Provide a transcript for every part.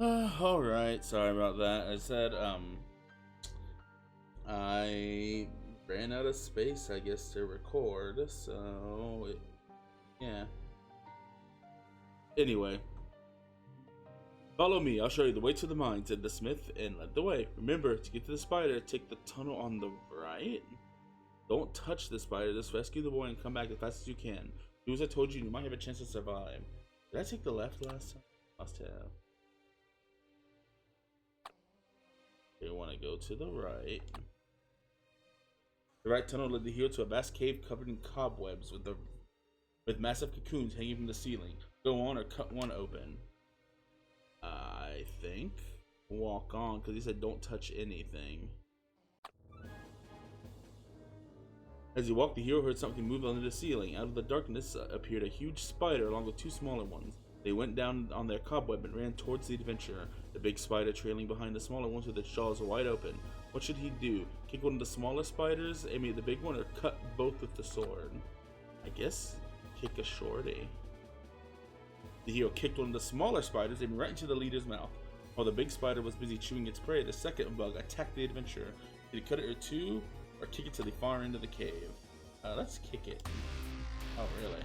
Alright, sorry about that. I said, I ran out of space, I guess, to record, so, yeah. Anyway. Follow me, I'll show you the way to the mine, said the smith, and led the way. Remember, to get to the spider, take the tunnel on the right. Don't touch the spider, just rescue the boy and come back as fast as you can. Do as I told you, you might have a chance to survive. Did I take the left last time? Must have. You want to go to the right. The right tunnel led the hero to a vast cave covered in cobwebs with massive cocoons hanging from the ceiling. Go on or cut one open. I think. Walk on, because he said don't touch anything. As he walked, the hero heard something move under the ceiling. Out of the darkness appeared a huge spider along with two smaller ones. They went down on their cobweb and ran towards the adventurer, the big spider trailing behind the smaller ones with its jaws wide open. What should he do? Kick one of the smaller spiders, aim at the big one, or cut both with the sword? I guess kick a shorty. The hero kicked one of the smaller spiders, aiming right into the leader's mouth. While the big spider was busy chewing its prey, the second bug attacked the adventurer. Did he cut it or two, or kick it to the far end of the cave? Let's kick it. Oh, really?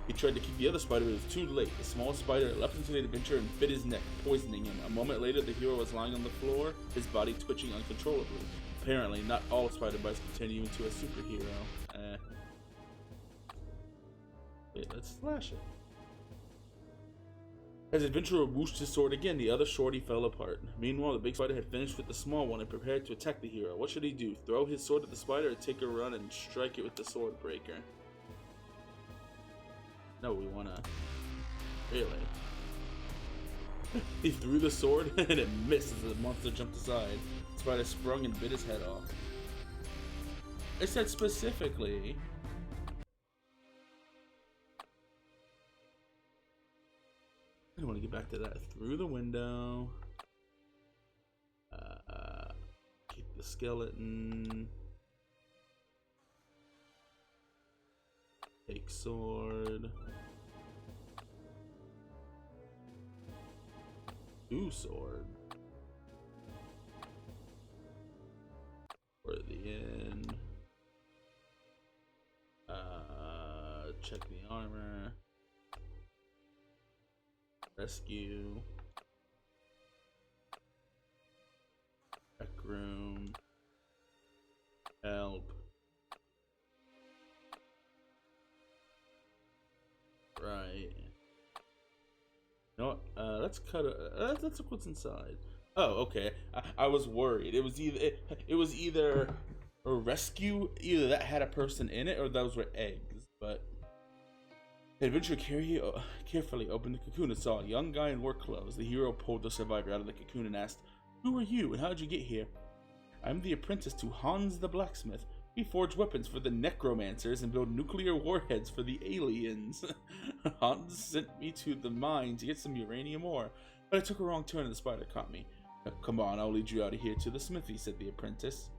He tried to kick the other spider, but it was too late. The small spider leapt into the adventurer and bit his neck, poisoning him. A moment later, the hero was lying on the floor, his body twitching uncontrollably. Apparently, not all spider bites can turn you into a superhero. Wait, let's slash it. As the adventurer whooshed his sword again, the other shorty fell apart. Meanwhile, the big spider had finished with the small one and prepared to attack the hero. What should he do? Throw his sword at the spider or take a run and strike it with the Swordbreaker? No, we wanna... Really? He threw the sword and it missed as the monster jumped aside. The spider sprung and bit his head off. I said specifically... I want to get back to that. Through the window. Kick the skeleton. Take sword. Do sword. For the end. Check the armor. Rescue. Rec room. Help. Right. You know what? Let's cut it. Let's look what's inside. Oh, okay. I was worried. It was either a rescue, either that had a person in it, or those were eggs. But the adventurer carefully opened the cocoon and saw a young guy in work clothes. The hero pulled the survivor out of the cocoon and asked, "Who are you, and how did you get here?" "I'm the apprentice to Hans the blacksmith. We forge weapons for the necromancers and build nuclear warheads for the aliens. Hans sent me to the mine to get some uranium ore, but I took a wrong turn and the spider caught me." "Come on, I'll lead you out of here to the smithy," said the apprentice.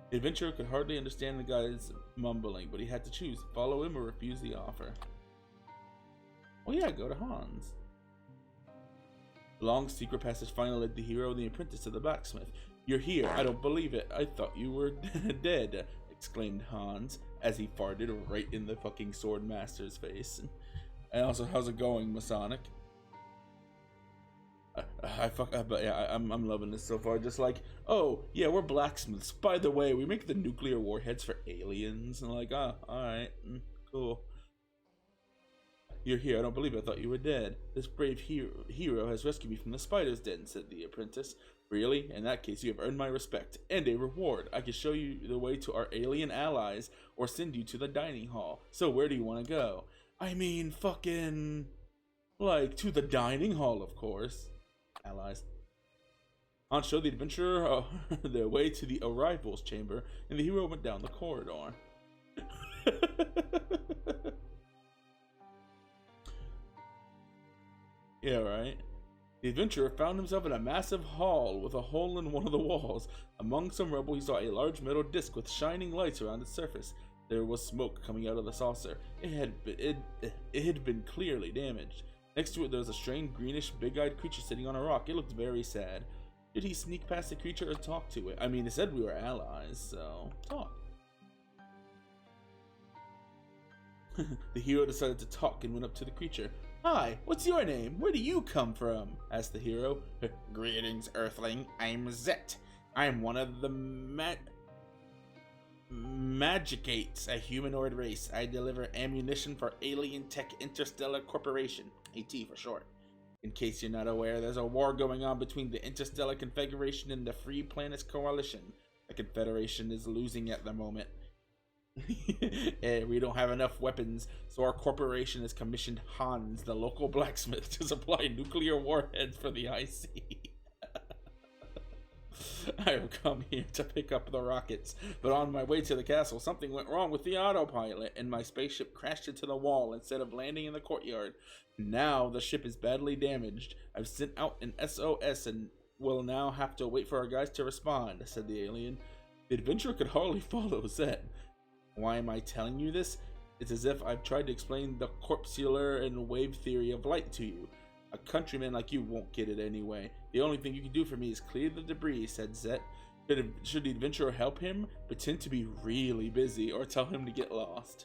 The adventurer could hardly understand the guy's mumbling, but he had to choose, follow him or refuse the offer. Oh yeah, go to Hans. The long secret passage finally led the hero and the apprentice to the blacksmith. "You're here, I don't believe it. I thought you were dead," exclaimed Hans as he farted right in the fucking sword master's face. And also, how's it going, Masonic? But yeah, I'm loving this so far. Just like, oh yeah, we're blacksmiths. By the way, we make the nuclear warheads for aliens. And like, all right, cool. "You're here. I don't believe it. I thought you were dead. This brave hero has rescued me from the spider's den," said the apprentice. "Really? In that case, you have earned my respect and a reward. I can show you the way to our alien allies, or send you to the dining hall. So where do you want to go?" I mean, fucking, like, to the dining hall, of course. Allies. Hans showed the adventurer their way to the arrivals chamber, and the hero went down the corridor. Yeah, right. The adventurer found himself in a massive hall with a hole in one of the walls. Among some rubble, he saw a large metal disc with shining lights around its surface. There was smoke coming out of the saucer. It had been clearly damaged. Next to it, there was a strange greenish, big-eyed creature sitting on a rock. It looked very sad. Did he sneak past the creature or talk to it? I mean, it said we were allies, so talk. The hero decided to talk and went up to the creature. Hi, what's your name? Where do you come from? Asked the hero. Greetings, Earthling. I'm Zet. I'm one of the Magicates, a humanoid race. I deliver ammunition for Alien Tech Interstellar Corporation, AT for short. In case you're not aware, there's a war going on between the Interstellar Confederation and the Free Planets Coalition. The Confederation is losing at the moment. We don't have enough weapons, so our corporation has commissioned Hans, the local blacksmith, to supply nuclear warheads for the IC. I have come here to pick up the rockets, but on my way to the castle, something went wrong with the autopilot, and my spaceship crashed into the wall instead of landing in the courtyard. Now the ship is badly damaged. I've sent out an SOS and will now have to wait for our guys to respond, said the alien. The adventurer could hardly follow Zet. Why am I telling you this? It's as if I've tried to explain the corpuscular and wave theory of light to you. A countryman like you won't get it anyway. The only thing you can do for me is clear the debris, said Zet. Should the adventurer help him? Pretend to be really busy or tell him to get lost?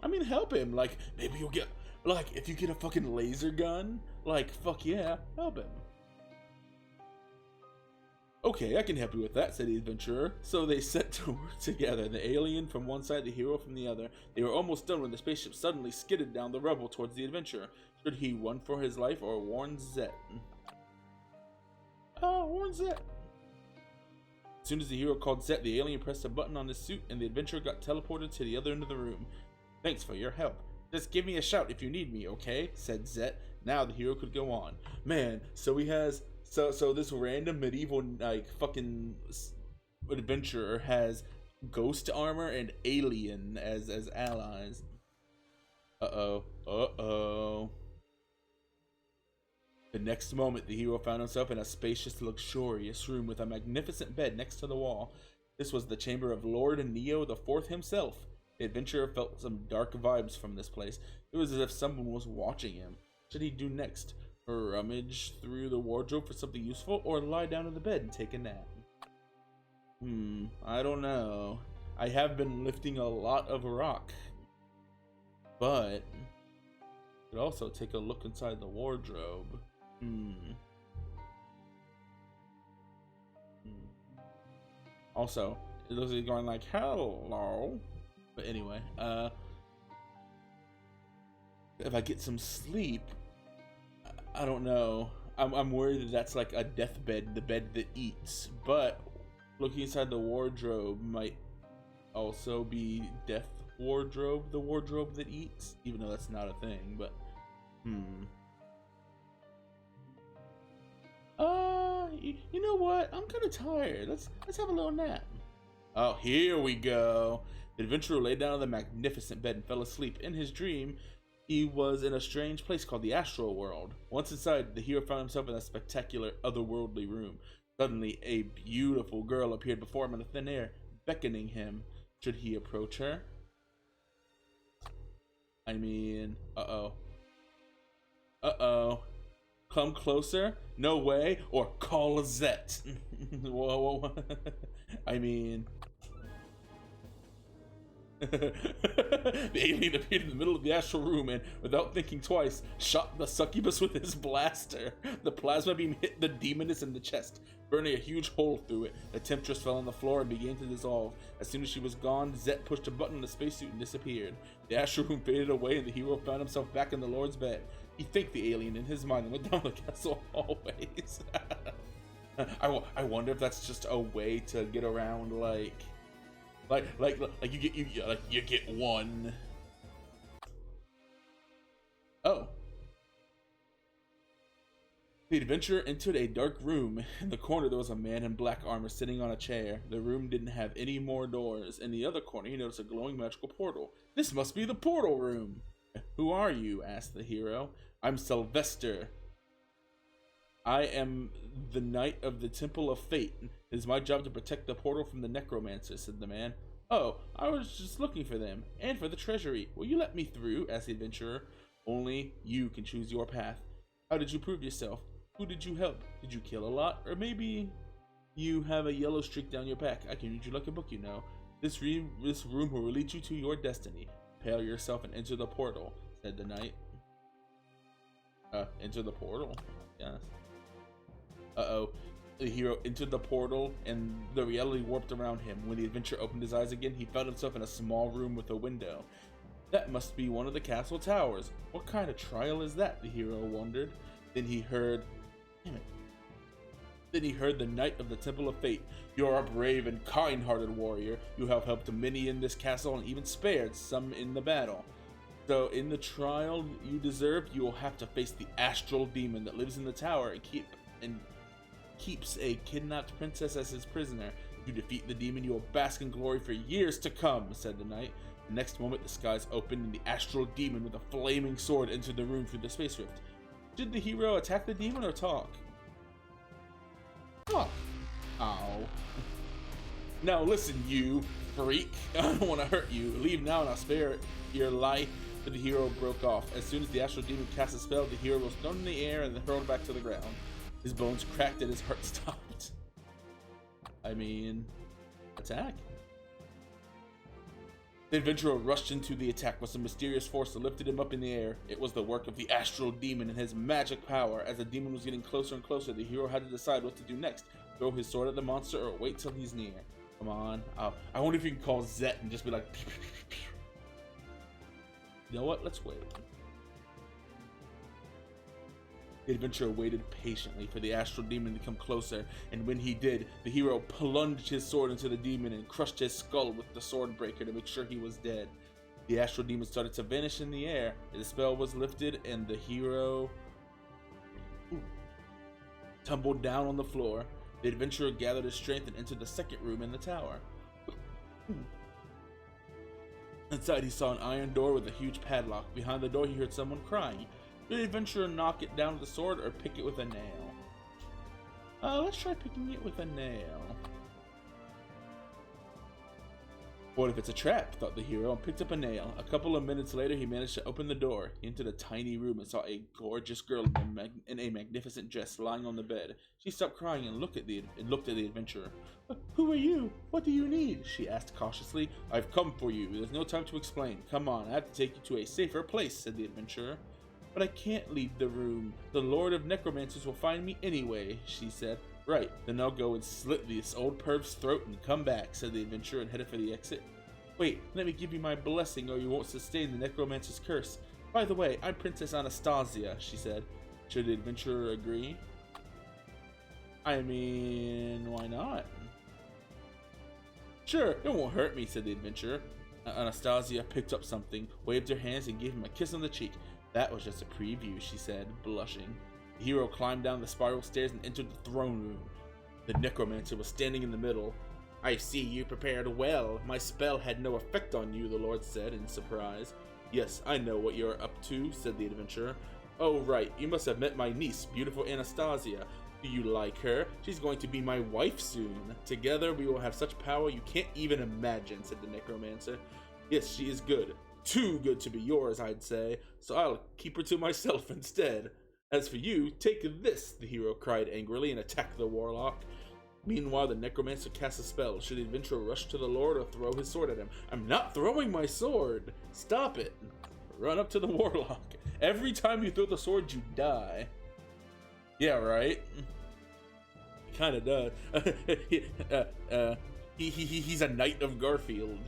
I mean, help him. Like, maybe you'll get, like, if you get a fucking laser gun, like, fuck yeah, help him. Okay, I can help you with that, said the adventurer. So they set to work together, the alien from one side, the hero from the other. They were almost done when the spaceship suddenly skidded down the rubble towards the adventurer. Should he run for his life or warn Zet? Warn Zet. As soon as the hero called Zet, the alien pressed a button on his suit and the adventurer got teleported to the other end of the room. Thanks for your help. Just give me a shout if you need me, okay? Said Zet. Now the hero could go on. Man, so he has... So this random medieval, like, fucking adventurer has ghost armor and alien as allies. Uh-oh. The next moment, the hero found himself in a spacious, luxurious room with a magnificent bed next to the wall. This was the chamber of Lord Neo the Fourth himself. The adventurer felt some dark vibes from this place. It was as if someone was watching him. What should he do next? Rummage through the wardrobe for something useful, or lie down in the bed and take a nap? I don't know. I have been lifting a lot of rock, but I could also take a look inside the wardrobe. Also, it looks like going like hello. But anyway, if I get some sleep, I don't know. I'm worried that that's like a deathbed, the bed that eats. But looking inside the wardrobe might also be death wardrobe, the wardrobe that eats, even though that's not a thing. But you know what? I'm kind of tired. Let's have a little nap. Oh, here we go. The adventurer lay down on the magnificent bed and fell asleep. In his dream, he was in a strange place called the Astral World. Once inside, the hero found himself in a spectacular, otherworldly room. Suddenly, a beautiful girl appeared before him in the thin air, beckoning him. Should he approach her? I mean, uh-oh. Come closer? No way? Or call Zet. Whoa. I mean... The alien appeared in the middle of the astral room and, without thinking twice, shot the succubus with his blaster. The plasma beam hit the demoness in the chest, burning a huge hole through it. The temptress fell on the floor and began to dissolve. As soon as she was gone, Zet pushed a button on the spacesuit and disappeared. The astral room faded away and the hero found himself back in the Lord's bed. He thanked the alien in his mind and went down the castle hallways. I wonder if that's just a way to get around, like you get one. Oh. The adventurer entered a dark room. In the corner there was a man in black armor sitting on a chair. The room didn't have any more doors. In the other corner he noticed a glowing magical portal. This must be the portal room. Who are you? Asked the hero. I'm Sylvester. I am the Knight of the Temple of Fate. It is my job to protect the portal from the necromancer, said the man. Oh, I was just looking for them, and for the treasury. Will you let me through? Asked the adventurer. Only you can choose your path. How did you prove yourself? Who did you help? Did you kill a lot? Or maybe you have a yellow streak down your back. I can read you like a book, you know. This room will lead you to your destiny. Prepare yourself and enter the portal, said the knight. Enter the portal? Yes. Uh-oh. The hero entered the portal, and the reality warped around him. When the adventurer opened his eyes again, he found himself in a small room with a window. That must be one of the castle towers. What kind of trial is that? The hero wondered. Then he heard... Damn it. Then he heard the Knight of the Temple of Fate. You are a brave and kind-hearted warrior. You have helped many in this castle and even spared some in the battle. So in the trial you deserve, you will have to face the astral demon that lives in the tower and keeps a kidnapped princess as his prisoner. If you defeat the demon, you will bask in glory for years to come, said the knight. The next moment, the skies opened and the astral demon with a flaming sword entered the room through the space rift. Did the hero attack the demon or talk? Talk. Ow. Now listen, you freak. I don't want to hurt you. Leave now and I'll spare your life. But the hero broke off. As soon as the astral demon cast a spell, the hero was thrown in the air and then hurled back to the ground. His bones cracked and his heart stopped. I mean, attack? The adventurer rushed into the attack with some mysterious force that lifted him up in the air. It was the work of the astral demon and his magic power. As the demon was getting closer and closer, the hero had to decide what to do next. Throw his sword at the monster or wait till he's near. Come on. I wonder if you can call Zet and just be like... Pew, pew, pew, pew. You know what? Let's wait. The adventurer waited patiently for the astral demon to come closer, and when he did, the hero plunged his sword into the demon and crushed his skull with the Swordbreaker to make sure he was dead. The astral demon started to vanish in the air. The spell was lifted, and the hero tumbled down on the floor. The adventurer gathered his strength and entered the second room in the tower. Inside, he saw an iron door with a huge padlock. Behind the door, he heard someone crying. Did the adventurer knock it down with a sword or pick it with a nail? Let's try picking it with a nail. What if it's a trap, thought the hero, and picked up a nail. A couple of minutes later, he managed to open the door. He entered a tiny room and saw a gorgeous girl in a magnificent dress lying on the bed. She stopped crying and looked at the adventurer. Who are you? What do you need? She asked cautiously. I've come for you. There's no time to explain. Come on, I have to take you to a safer place, said the adventurer. But I can't leave the room. The Lord of Necromancers will find me anyway, she said. Right, then I'll go and slit this old perv's throat and come back, said the adventurer and headed for the exit. Wait, let me give you my blessing or you won't sustain the Necromancer's curse. By the way, I'm Princess Anastasia, she said. Should the adventurer agree? I mean, why not? Sure, it won't hurt me, said the adventurer. Anastasia picked up something, waved her hands, and gave him a kiss on the cheek. That was just a preview, she said, blushing. The hero climbed down the spiral stairs and entered the throne room. The necromancer was standing in the middle. I see you prepared well. My spell had no effect on you, the Lord said in surprise. Yes, I know what you're up to, said the adventurer. Oh, right, you must have met my niece, beautiful Anastasia. Do you like her? She's going to be my wife soon. Together we will have such power you can't even imagine, said the necromancer. Yes, she is good. Too good to be yours, I'd say, so I'll keep her to myself instead. As for you, take this, the hero cried angrily and attacked the warlock. Meanwhile, the necromancer cast a spell. Should the adventurer rush to the Lord or throw his sword at him? I'm not throwing my sword! Stop it! Run up to the warlock. Every time you throw the sword, you die. Yeah, right? He kinda does. He's a knight of Garfield.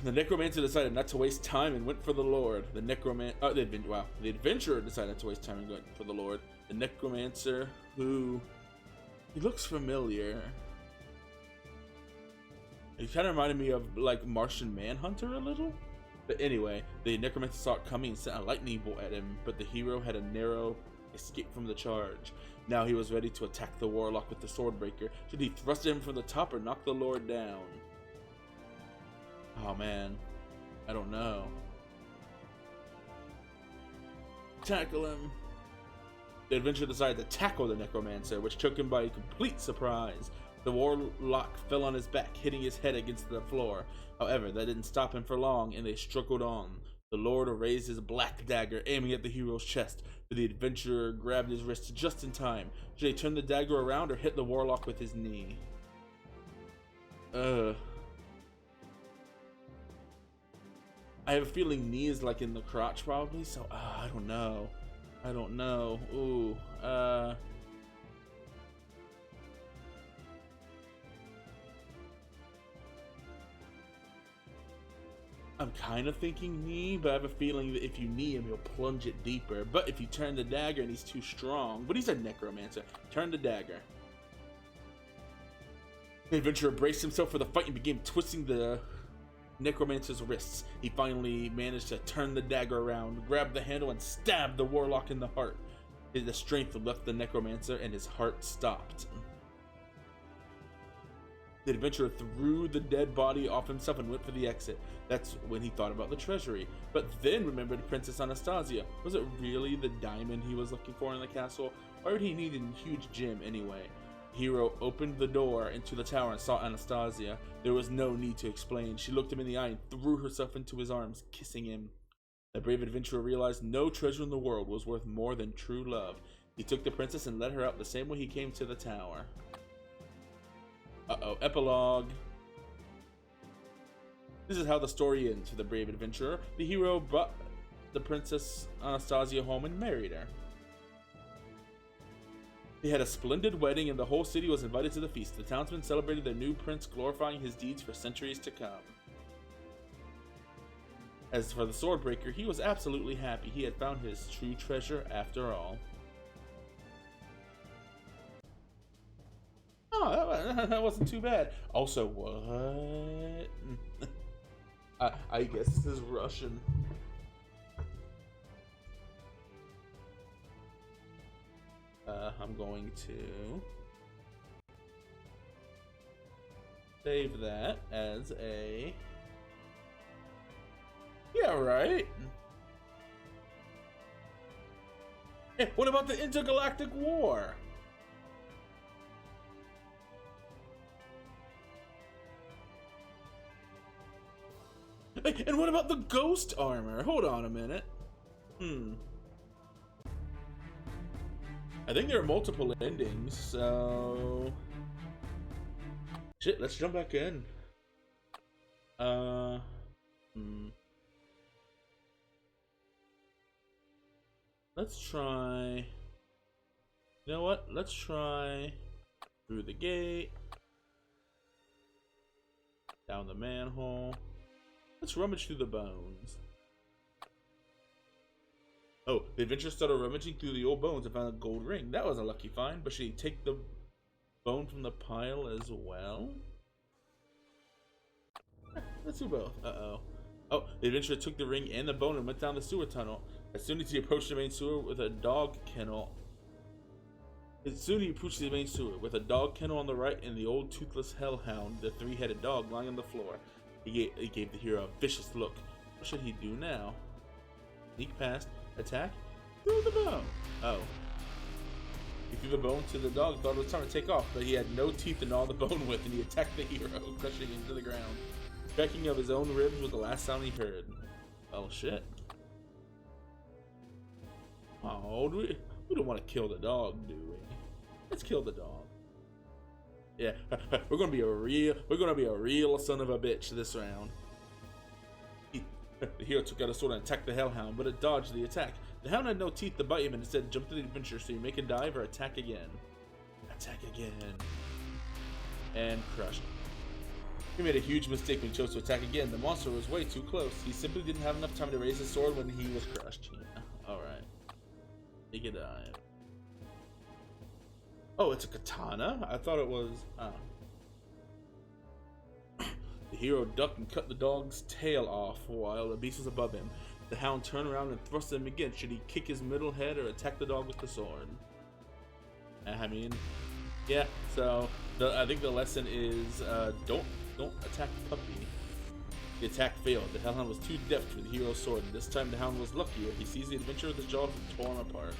The necromancer decided not to waste time and went for the Lord. The adventurer decided not to waste time and went for the Lord. The necromancer, he looks familiar. He kind of reminded me of like Martian Manhunter a little. But anyway, the necromancer saw it coming and sent a lightning bolt at him, but the hero had a narrow escape from the charge. Now he was ready to attack the warlock with the Swordbreaker. Should he thrust him from the top or knock the Lord down? Oh man, I don't know. Tackle him. The adventurer decided to tackle the necromancer, which took him by complete surprise. The warlock fell on his back, hitting his head against the floor. However, that didn't stop him for long, and they struggled on. The Lord raised his black dagger, aiming at the hero's chest, but the adventurer grabbed his wrist just in time. Should he turn the dagger around or hit the warlock with his knee? I have a feeling knee is like in the crotch probably, so I don't know. Ooh, I'm kind of thinking knee, but I have a feeling that if you knee him, he'll plunge it deeper. But if you turn the dagger and he's too strong, but he's a necromancer, turn the dagger. The adventurer braced himself for the fight and began twisting the necromancer's wrists. He finally managed to turn the dagger around, grab the handle, and stab the warlock in the heart. The strength left the necromancer and his heart stopped. The adventurer threw the dead body off himself and went for the exit. That's when he thought about the treasury, but then remembered Princess Anastasia. Was it really the diamond he was looking for in the castle? Why would he need a huge gem anyway? The hero opened the door into the tower and saw Anastasia. There was no need to explain. She looked him in the eye and threw herself into his arms, kissing him. The brave adventurer realized no treasure in the world was worth more than true love. He took the princess and led her out the same way he came to the tower. Uh-oh, epilogue. This is how the story ends for the brave adventurer. The hero brought the princess Anastasia home and married her. They had a splendid wedding and the whole city was invited to the feast. The townsmen celebrated their new prince, glorifying his deeds for centuries to come. As for the Swordbreaker, he was absolutely happy. He had found his true treasure after all. Oh, that wasn't too bad. Also, what? I guess this is Russian. I'm going to save that as a... Yeah, right? Hey, what about the intergalactic war? Hey, and what about the ghost armor? Hold on a minute. I think there are multiple endings, so... Shit, let's jump back in. Let's try... You know what? Let's try... Through the gate. Down the manhole. Let's rummage through the bones. Oh, the adventurer started rummaging through the old bones and found a gold ring. That was a lucky find, but should he take the bone from the pile as well? Let's do both. Uh-oh. Oh, the adventurer took the ring and the bone and went down the sewer tunnel. As soon as he approached the main sewer with a dog kennel... Soon he approached the main sewer with a dog kennel on the right and the old toothless hellhound, the three-headed dog, lying on the floor. He gave the hero a vicious look. What should he do now? Sneak past, attack, throw the bone. Oh. He threw the bone to the dog, thought it was time to take off, but he had no teeth to gnaw the bone with, and he attacked the hero, crushing him to the ground. Cracking of his own ribs was the last sound he heard. Oh shit. Oh, we don't want to kill the dog, do we? Let's kill the dog. Yeah, we're gonna be a real son of a bitch this round. The hero took out a sword and attacked the hellhound, but it dodged the attack. The hound had no teeth to bite him and instead jumped to the adventurer, so you make a dive or attack again. Attack again. And crushed. He made a huge mistake when he chose to attack again. The monster was way too close. He simply didn't have enough time to raise his sword when he was crushed. Yeah. Alright. Take a dive. Oh, it's a katana? I thought it was... The hero ducked and cut the dog's tail off while the beast was above him. The hound turned around and thrust him again. Should he kick his middle head or attack the dog with the sword? I mean, yeah. So I think the lesson is don't attack the puppy. The attack failed. The hellhound was too deft for the hero's sword. And this time the hound was luckier. He seized the adventurer with his jaws and tore him apart.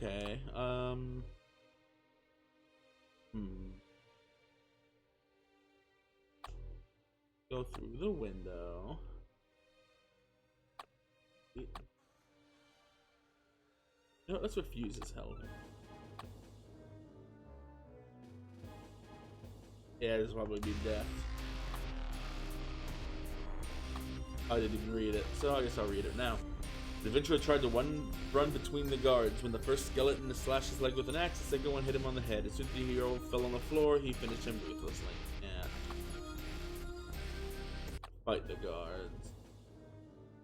Okay. Go through the window. No, let's refuse his help. Yeah, this will probably be death. I didn't even read it, so I guess I'll read it now. The adventurer tried to run between the guards. When the first skeleton slashed his leg with an axe, the second one hit him on the head. As soon as the hero fell on the floor, he finished him ruthlessly. Yeah. Fight the guards.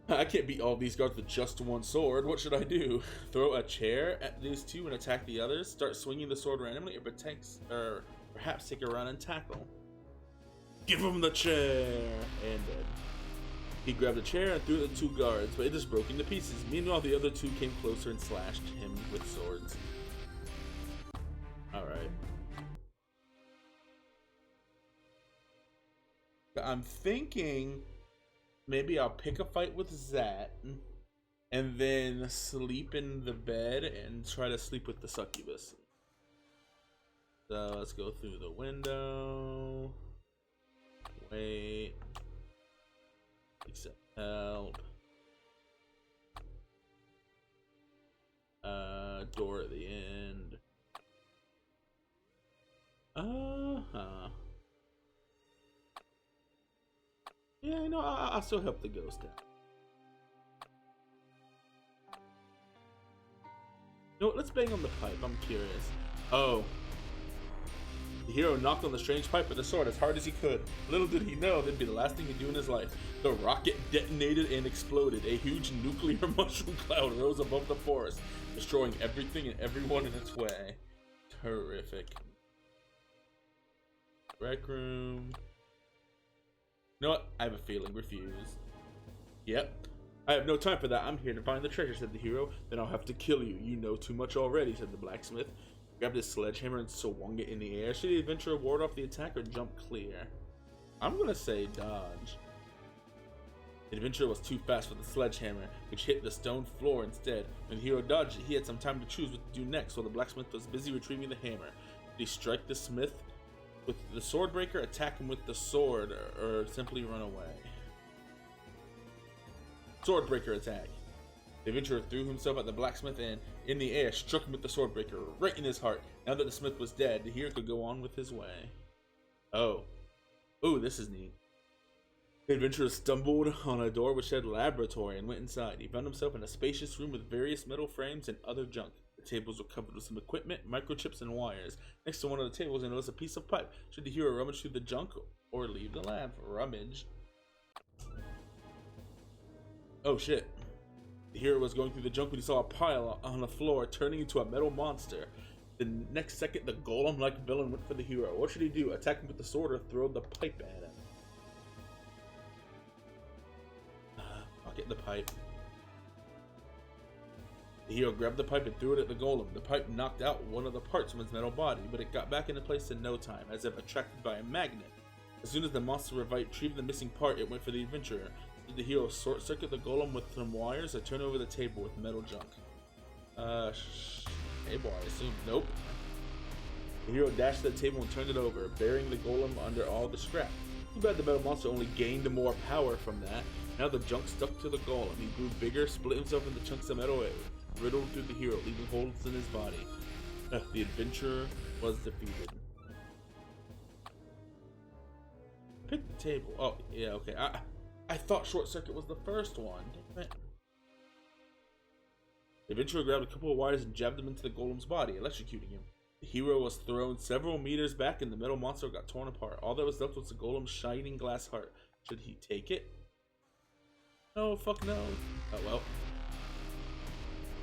I can't beat all these guards with just one sword. What should I do? Throw a chair at these two and attack the others? Start swinging the sword randomly, or perhaps take a run and tackle? Give him the chair! And dead. He grabbed a chair and threw it at the two guards, but it just broke into pieces. Meanwhile, the other two came closer and slashed him with swords. Alright. I'm thinking maybe I'll pick a fight with Zat and then sleep in the bed and try to sleep with the succubus. So let's go through the window. Wait. Accept help. Door at the end. Yeah, you know, I'll still help the ghost out. You know what, let's bang on the pipe, I'm curious. Oh. The hero knocked on the strange pipe with a sword as hard as he could. Little did he know that'd be the last thing he'd do in his life. The rocket detonated and exploded. A huge nuclear mushroom cloud rose above the forest, destroying everything and everyone in its way. Terrific. Rec room. You know what? I have a feeling. Refuse. Yep. I have no time for that. I'm here to find the treasure, said the hero. Then I'll have to kill you. You know too much already, said the blacksmith. Grabbed his sledgehammer and swung it in the air. Should the adventurer ward off the attack or jump clear? I'm gonna say dodge. The adventurer was too fast for the sledgehammer, which hit the stone floor instead. When the hero dodged it, he had some time to choose what to do next, while the blacksmith was busy retrieving the hammer. Did he strike the smith with the Swordbreaker, attack him with the sword, or simply run away? Swordbreaker attack. The adventurer threw himself at the blacksmith and, in the air, struck him with the Swordbreaker, right in his heart. Now that the smith was dead, the hero could go on with his way. Oh. Ooh, this is neat. The adventurer stumbled on a door which said laboratory and went inside. He found himself in a spacious room with various metal frames and other junk. The tables were covered with some equipment, microchips, and wires. Next to one of the tables, he noticed a piece of pipe. Should the hero rummage through the junk or leave the lab? Rummage. Oh shit. The hero was going through the junk when he saw a pile on the floor turning into a metal monster. The next second, the golem-like villain went for the hero. What should he do? Attack him with the sword or throw the pipe at him? I'll get the pipe. The hero grabbed the pipe and threw it at the golem. The pipe knocked out one of the parts from his metal body, but it got back into place in no time, as if attracted by a magnet. As soon as the monster retrieved the missing part, it went for the adventurer. Did the hero short-circuit the golem with some wires or turn over the table with metal junk? Table, I assume. Nope. The hero dashed to the table and turned it over, burying the golem under all the scrap. Too bad the metal monster only gained more power from that. Now the junk stuck to the golem. He grew bigger, split himself into chunks of metal, riddled through the hero, leaving holes in his body. The adventurer was defeated. Pick the table. Oh, yeah, okay. I thought Short Circuit was the first one. Damn it. The adventurer grabbed a couple of wires and jabbed them into the golem's body, electrocuting him. The hero was thrown several meters back and the metal monster got torn apart. All that was left was the golem's shining glass heart. Should he take it? No, fuck no. Oh well.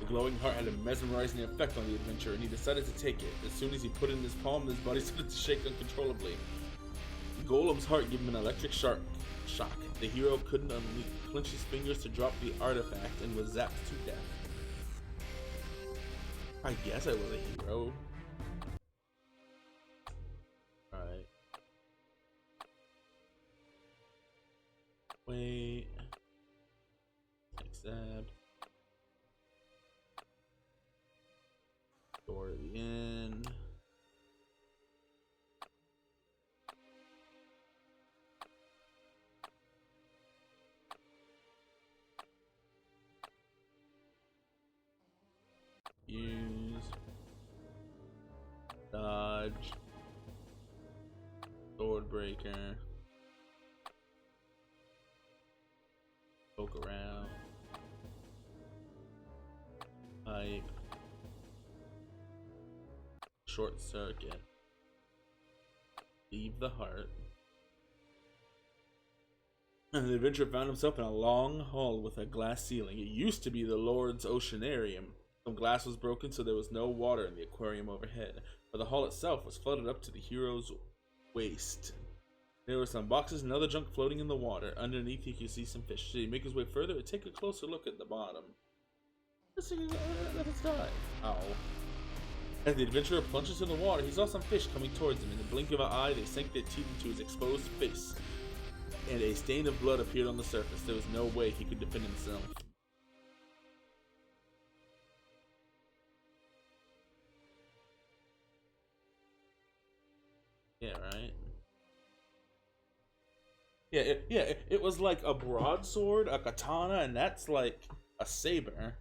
The glowing heart had a mesmerizing effect on the adventurer and he decided to take it. As soon as he put it in his palm, his body started to shake uncontrollably. The golem's heart gave him an electric shock. The hero couldn't clench his fingers to drop the artifact and was zapped to death. I guess I was a hero. Alright. Wait. Accept. dodge. Swordbreaker. Poke around. Pipe. Short circuit. Leave the heart. And the adventurer found himself in a long hall with a glass ceiling. It used to be the Lord's Oceanarium. Some glass was broken, so there was no water in the aquarium overhead, but the hall itself was flooded up to the hero's waist. There were some boxes and other junk floating in the water. Underneath, he could see some fish. So he make his way further and take a closer look at the bottom. Let's dive. Ow. As the adventurer plunged into the water, he saw some fish coming towards him. In the blink of an eye, they sank their teeth into his exposed face, and a stain of blood appeared on the surface. There was no way he could defend himself. Yeah, right? It was like a broadsword, a katana, and that's like a saber.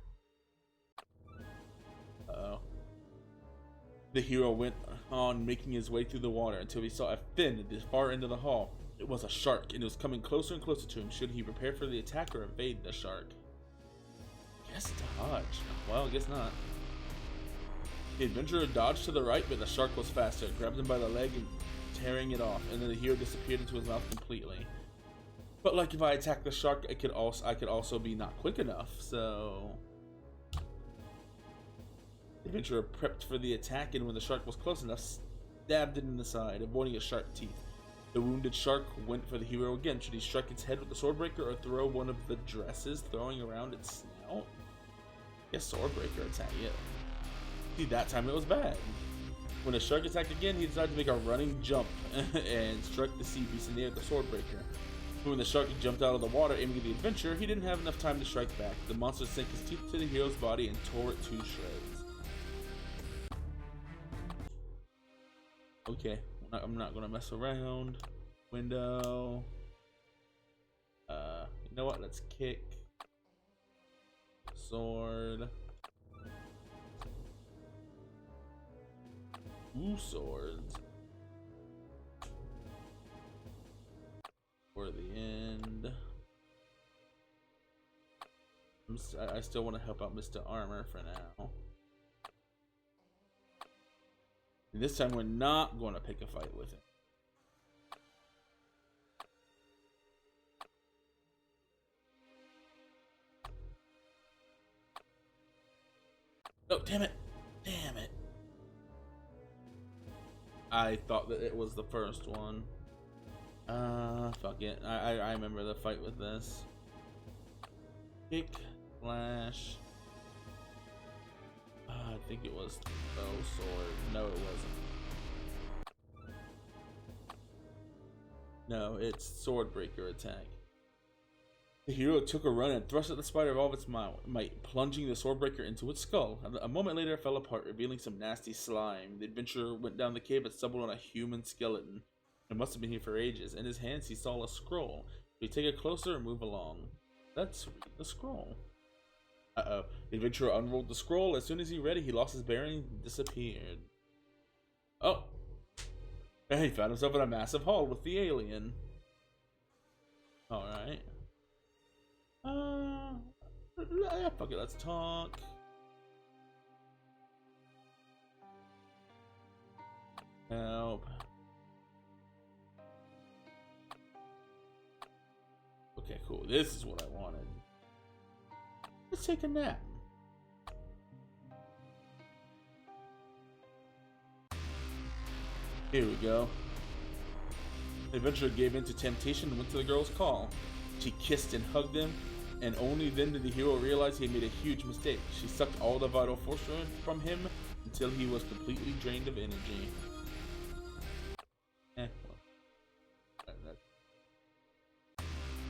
Uh-oh. The hero went on making his way through the water until he saw a fin at the far end of the hall. It was a shark, and it was coming closer and closer to him. Should he prepare for the attack or evade the shark? Guess dodge. Well, I guess not. The adventurer dodged to the right, but the shark was faster. It grabbed him by the leg and tearing it off, and then the hero disappeared into his mouth completely. But like if I attack the shark, I could also be not quick enough, so the adventurer prepped for the attack, and when the shark was close enough, stabbed it in the side, avoiding its sharp teeth. The wounded shark went for the hero again. Should he strike its head with the Swordbreaker or throw one of the dresses throwing around its snout? Guess Swordbreaker attack, yeah. See, that time it was bad. When the shark attacked again, he decided to make a running jump and struck the sea beast near the Swordbreaker. When the shark jumped out of the water aiming at the adventurer, he didn't have enough time to strike back. The monster sank his teeth to the hero's body and tore it to shreds. Okay, I'm not gonna mess around. Window. You know what? Let's kick. Sword. Ooh, swords. For the end. I still want to help out Mr. Armor for now. And this time we're not going to pick a fight with him. Oh, damn it! Damn it! I thought that it was the first one. Fuck it. I remember the fight with this. Kick, flash. I think it was bow sword. No, it wasn't. No, it's Swordbreaker attack. The hero took a run and thrust at the spider with all of its might, plunging the Swordbreaker into its skull. A moment later, it fell apart, revealing some nasty slime. The adventurer went down the cave and stumbled on a human skeleton. It must have been here for ages. In his hands, he saw a scroll. Should we take it closer and move along? Let's read the scroll. Uh-oh. The adventurer unrolled the scroll. As soon as he read it, he lost his bearings and disappeared. Oh! He found himself in a massive hall with the alien. Alright. Fuck it, let's talk. Help. Okay, cool. This is what I wanted. Let's take a nap. Here we go. The adventurer gave in to temptation and went to the girl's call. She kissed and hugged him, and only then did the hero realize he had made a huge mistake. She sucked all the vital force from him until he was completely drained of energy.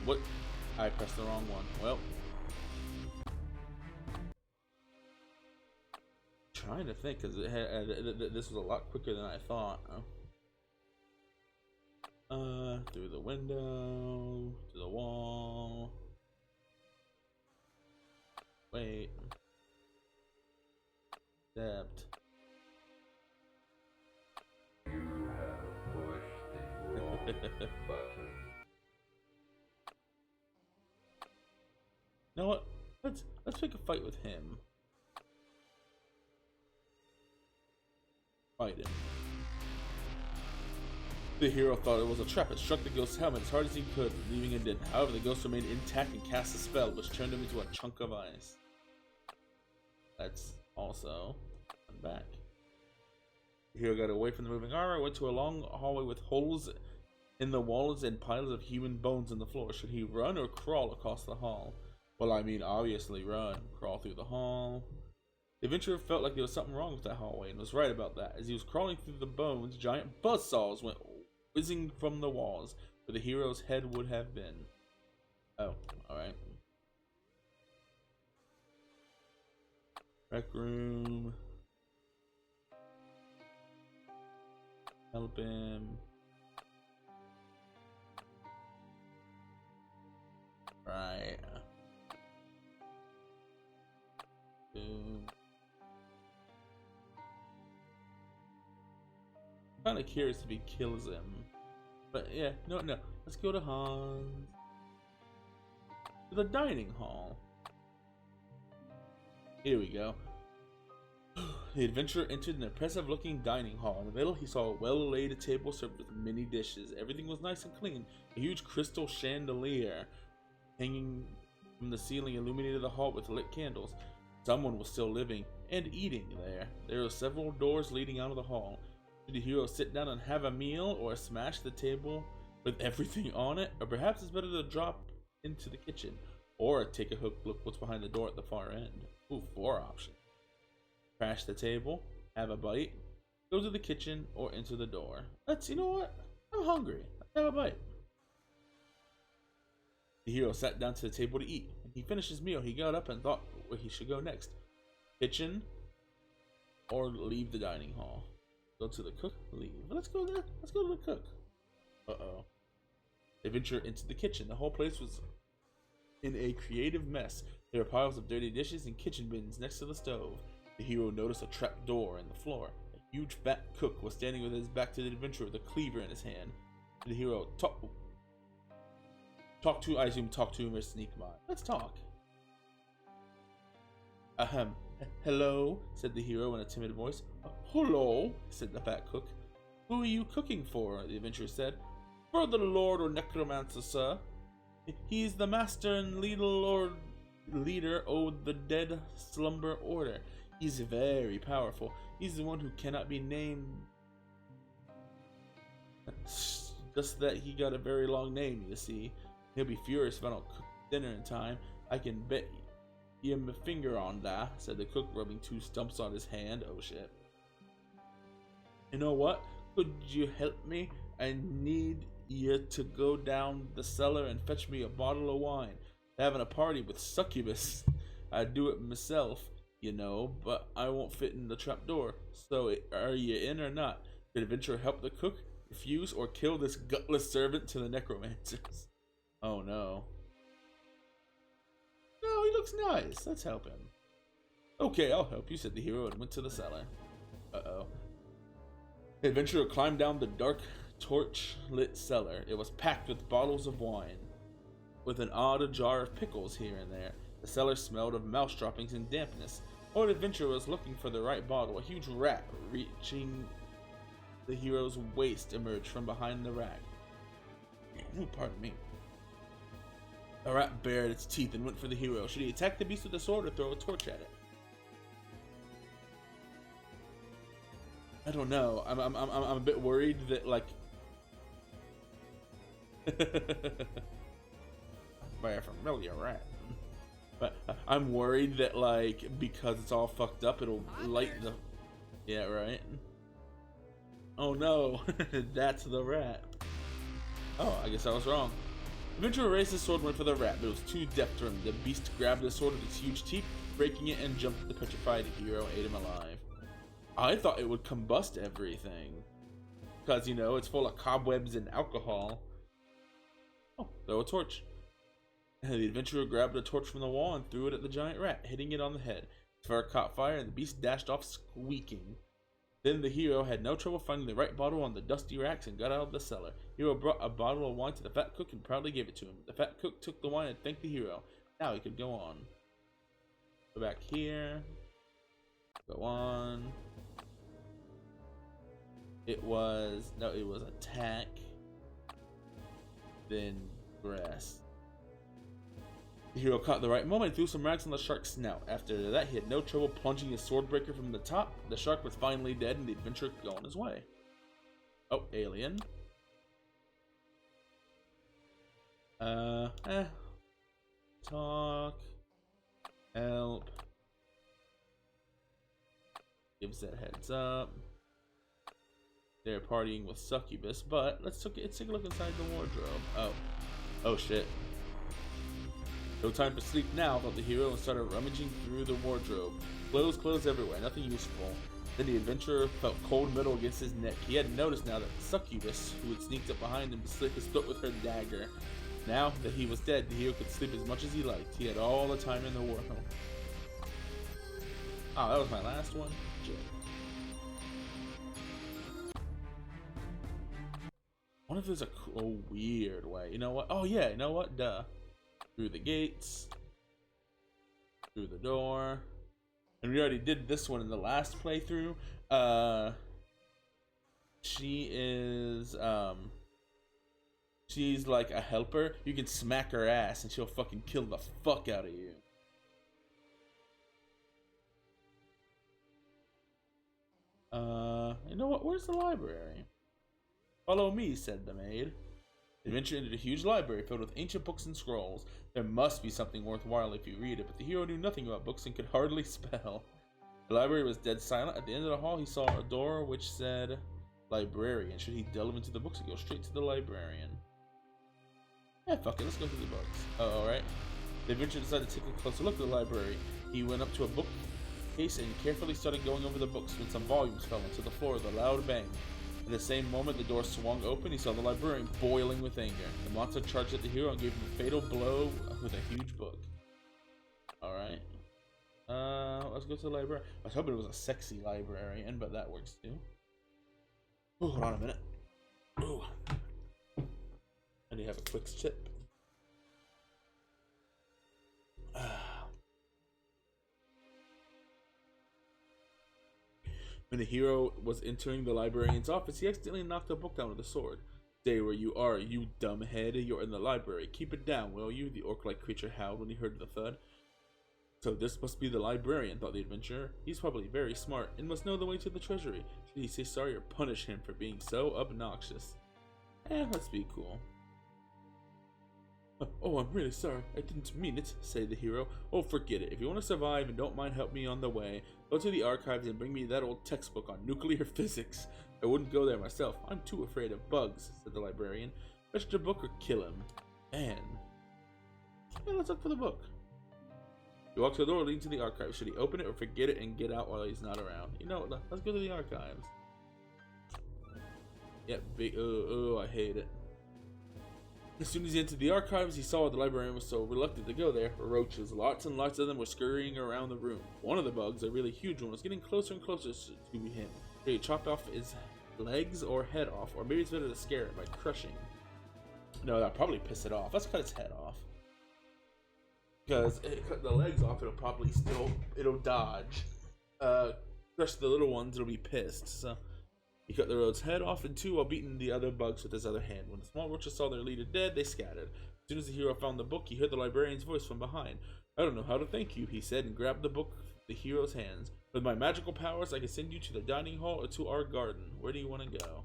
What? I pressed the wrong one. Well. Trying to think, because this was a lot quicker than I thought. Through the window, to the wall. Wait. Stepped. You know what? Let's pick a fight with him. Fight him. The hero thought it was a trap and struck the ghost's helmet as hard as he could, leaving it dead. However, the ghost remained intact and cast a spell, which turned him into a chunk of ice. That's also back. The hero got away from the moving armor, went to a long hallway with holes in the walls and piles of human bones in the floor. Should he run or crawl across the hall? Well, I mean, obviously run. Crawl through the hall. The adventurer felt like there was something wrong with that hallway and was right about that. As he was crawling through the bones, giant buzzsaws went whizzing from the walls where the hero's head would have been. Oh, alright. Rec room. Help him. Right. Boom. I'm kind of curious if he kills him. But yeah, no. Let's go to Hans. To the dining hall. Here we go. The adventurer entered an impressive-looking dining hall. In the middle, he saw a well-laid table served with many dishes. Everything was nice and clean. A huge crystal chandelier hanging from the ceiling illuminated the hall with lit candles. Someone was still living and eating there. There were several doors leading out of the hall. Should the hero sit down and have a meal, or smash the table with everything on it? Or perhaps it's better to drop into the kitchen, or take a look what's behind the door at the far end. Ooh, 4 options. Crash the table, have a bite, go to the kitchen, or into the door. You know what? I'm hungry. Let's have a bite. The hero sat down to the table to eat. When he finished his meal, he got up and thought where he should go next. Kitchen, or leave the dining hall. Go to the cook, leave. Let's go to the cook. Uh-oh. The adventurer entered the kitchen. The whole place was in a creative mess. There were piles of dirty dishes and kitchen bins next to the stove. The hero noticed a trap door in the floor. A huge fat cook was standing with his back to the adventurer with a cleaver in his hand. The hero talk to him or sneak by. Let's talk. Hello, said the hero in a timid voice. Hello, said the fat cook. Who are you cooking for? The adventurer said. For the lord or necromancer, sir. He's the master and leader of the dead slumber order. He's very powerful. He's the one who cannot be named. Just that he got a very long name, you see. He'll be furious if I don't cook dinner in time. I can bet you my finger on that, said the cook, rubbing 2 stumps on his hand. Oh shit. You know what? Could you help me? I need you to go down the cellar and fetch me a bottle of wine. I'm having a party with succubus. I'd do it myself, you know, but I won't fit in the trapdoor. So are you in or not? Did the adventurer help the cook, refuse, or kill this gutless servant to the necromancers? Oh no. No, he looks nice. Let's help him. Okay, I'll help you, said the hero and went to the cellar. Uh-oh. The adventurer climbed down the dark, torch-lit cellar. It was packed with bottles of wine, with an odd jar of pickles here and there. The cellar smelled of mouse droppings and dampness. While the adventurer was looking for the right bottle, a huge rat reaching the hero's waist emerged from behind the rack. Oh, pardon me. The rat bared its teeth and went for the hero. Should he attack the beast with a sword or throw a torch at it? I don't know. I'm a bit worried that, like, by a familiar rat. But I'm worried that, like, because it's all fucked up, it'll light the. Yeah, right. Oh no, that's the rat. Oh, I guess I was wrong. The adventurer raised his sword and went for the rat, but it was too deft for him. The beast grabbed the sword with its huge teeth, breaking it, and jumped at the petrified hero, ate him alive. I thought it would combust everything, because, you know, it's full of cobwebs and alcohol. Oh, throw a torch. And the adventurer grabbed a torch from the wall and threw it at the giant rat, hitting it on the head. Its fur caught fire, and the beast dashed off squeaking. Then the hero had no trouble finding the right bottle on the dusty racks and got out of the cellar. Hero brought a bottle of wine to the fat cook and proudly gave it to him. The fat cook took the wine and thanked the hero. Now he could go on. Go back here. Go on. It was attack. Then grass. The hero caught the right moment and threw some rags on the shark's snout. After that, he had no trouble plunging his Swordbreaker from the top. The shark was finally dead and the adventurer could go on his way. Oh, alien. Talk. Help. Gives that heads up. They're partying with Succubus, but let's take a look inside the wardrobe. Oh shit. No time for sleep now, thought the hero, and started rummaging through the wardrobe. Clothes everywhere, nothing useful. Then the adventurer felt cold metal against his neck. He had noticed now that Succubus, who had sneaked up behind him to slit his throat with her dagger. Now that he was dead, the hero could sleep as much as he liked. He had all the time in the world. Oh, that was my last one? Shit. I wonder if there's a weird way. You know what? Oh yeah, you know what? Duh. Through the gates. Through the door. And we already did this one in the last playthrough. She is, she's like a helper. You can smack her ass and she'll fucking kill the fuck out of you. You know what? Where's the library? Follow me, said the maid. The adventure entered a huge library filled with ancient books and scrolls. There must be something worthwhile if you read it, but the hero knew nothing about books and could hardly spell. The library was dead silent. At the end of the hall, he saw a door which said librarian. Should he delve into the books and go straight to the librarian? Yeah, fuck it, let's go through the books. Oh, alright. The adventurer decided to take a closer look at the library. He went up to a bookcase and carefully started going over the books when some volumes fell into the floor with a loud bang. At the same moment, the door swung open. He saw the librarian boiling with anger. The monster charged at the hero and gave him a fatal blow with a huge book. Alright. Let's go to the library. I was hoping it was a sexy librarian, but that works too. Ooh, hold on a minute. Ooh. I need to have a quick sip. When the hero was entering the librarian's office, he accidentally knocked a book down with a sword. Stay where you are, you dumbhead. You're in the library. Keep it down, will you? The orc-like creature howled when he heard the thud. So this must be the librarian, thought the adventurer. He's probably very smart and must know the way to the treasury. Should he say sorry or punish him for being so obnoxious? Let's be cool. Oh, I'm really sorry. I didn't mean it, said the hero. Oh, forget it. If you want to survive and don't mind help me on the way, go to the archives and bring me that old textbook on nuclear physics. I wouldn't go there myself. I'm too afraid of bugs, said the librarian. Fetch the book or kill him. Man. Yeah, let's look for the book. He walks to the door leading to the archives. Should he open it or forget it and get out while he's not around? You know what? Let's go to the archives. Yep, big. I hate it. As soon as he entered the archives, he saw the librarian was so reluctant to go there. Roaches, lots and lots of them, were scurrying around the room. One of the bugs, a really huge one, was getting closer and closer to him. Should he chop off his legs or head off? Or maybe it's better to scare it by crushing. No, that'll probably piss it off. Let's cut its head off. Because if it cut the legs off, it'll dodge. Crush the little ones, it'll be pissed. So he cut the road's head off in two while beating the other bugs with his other hand. When the small roaches saw their leader dead, they scattered. As soon as the hero found the book, he heard the librarian's voice from behind. I don't know how to thank you, he said, and grabbed the book from the hero's hands. With my magical powers, I can send you to the dining hall or to our garden. Where do you want to go?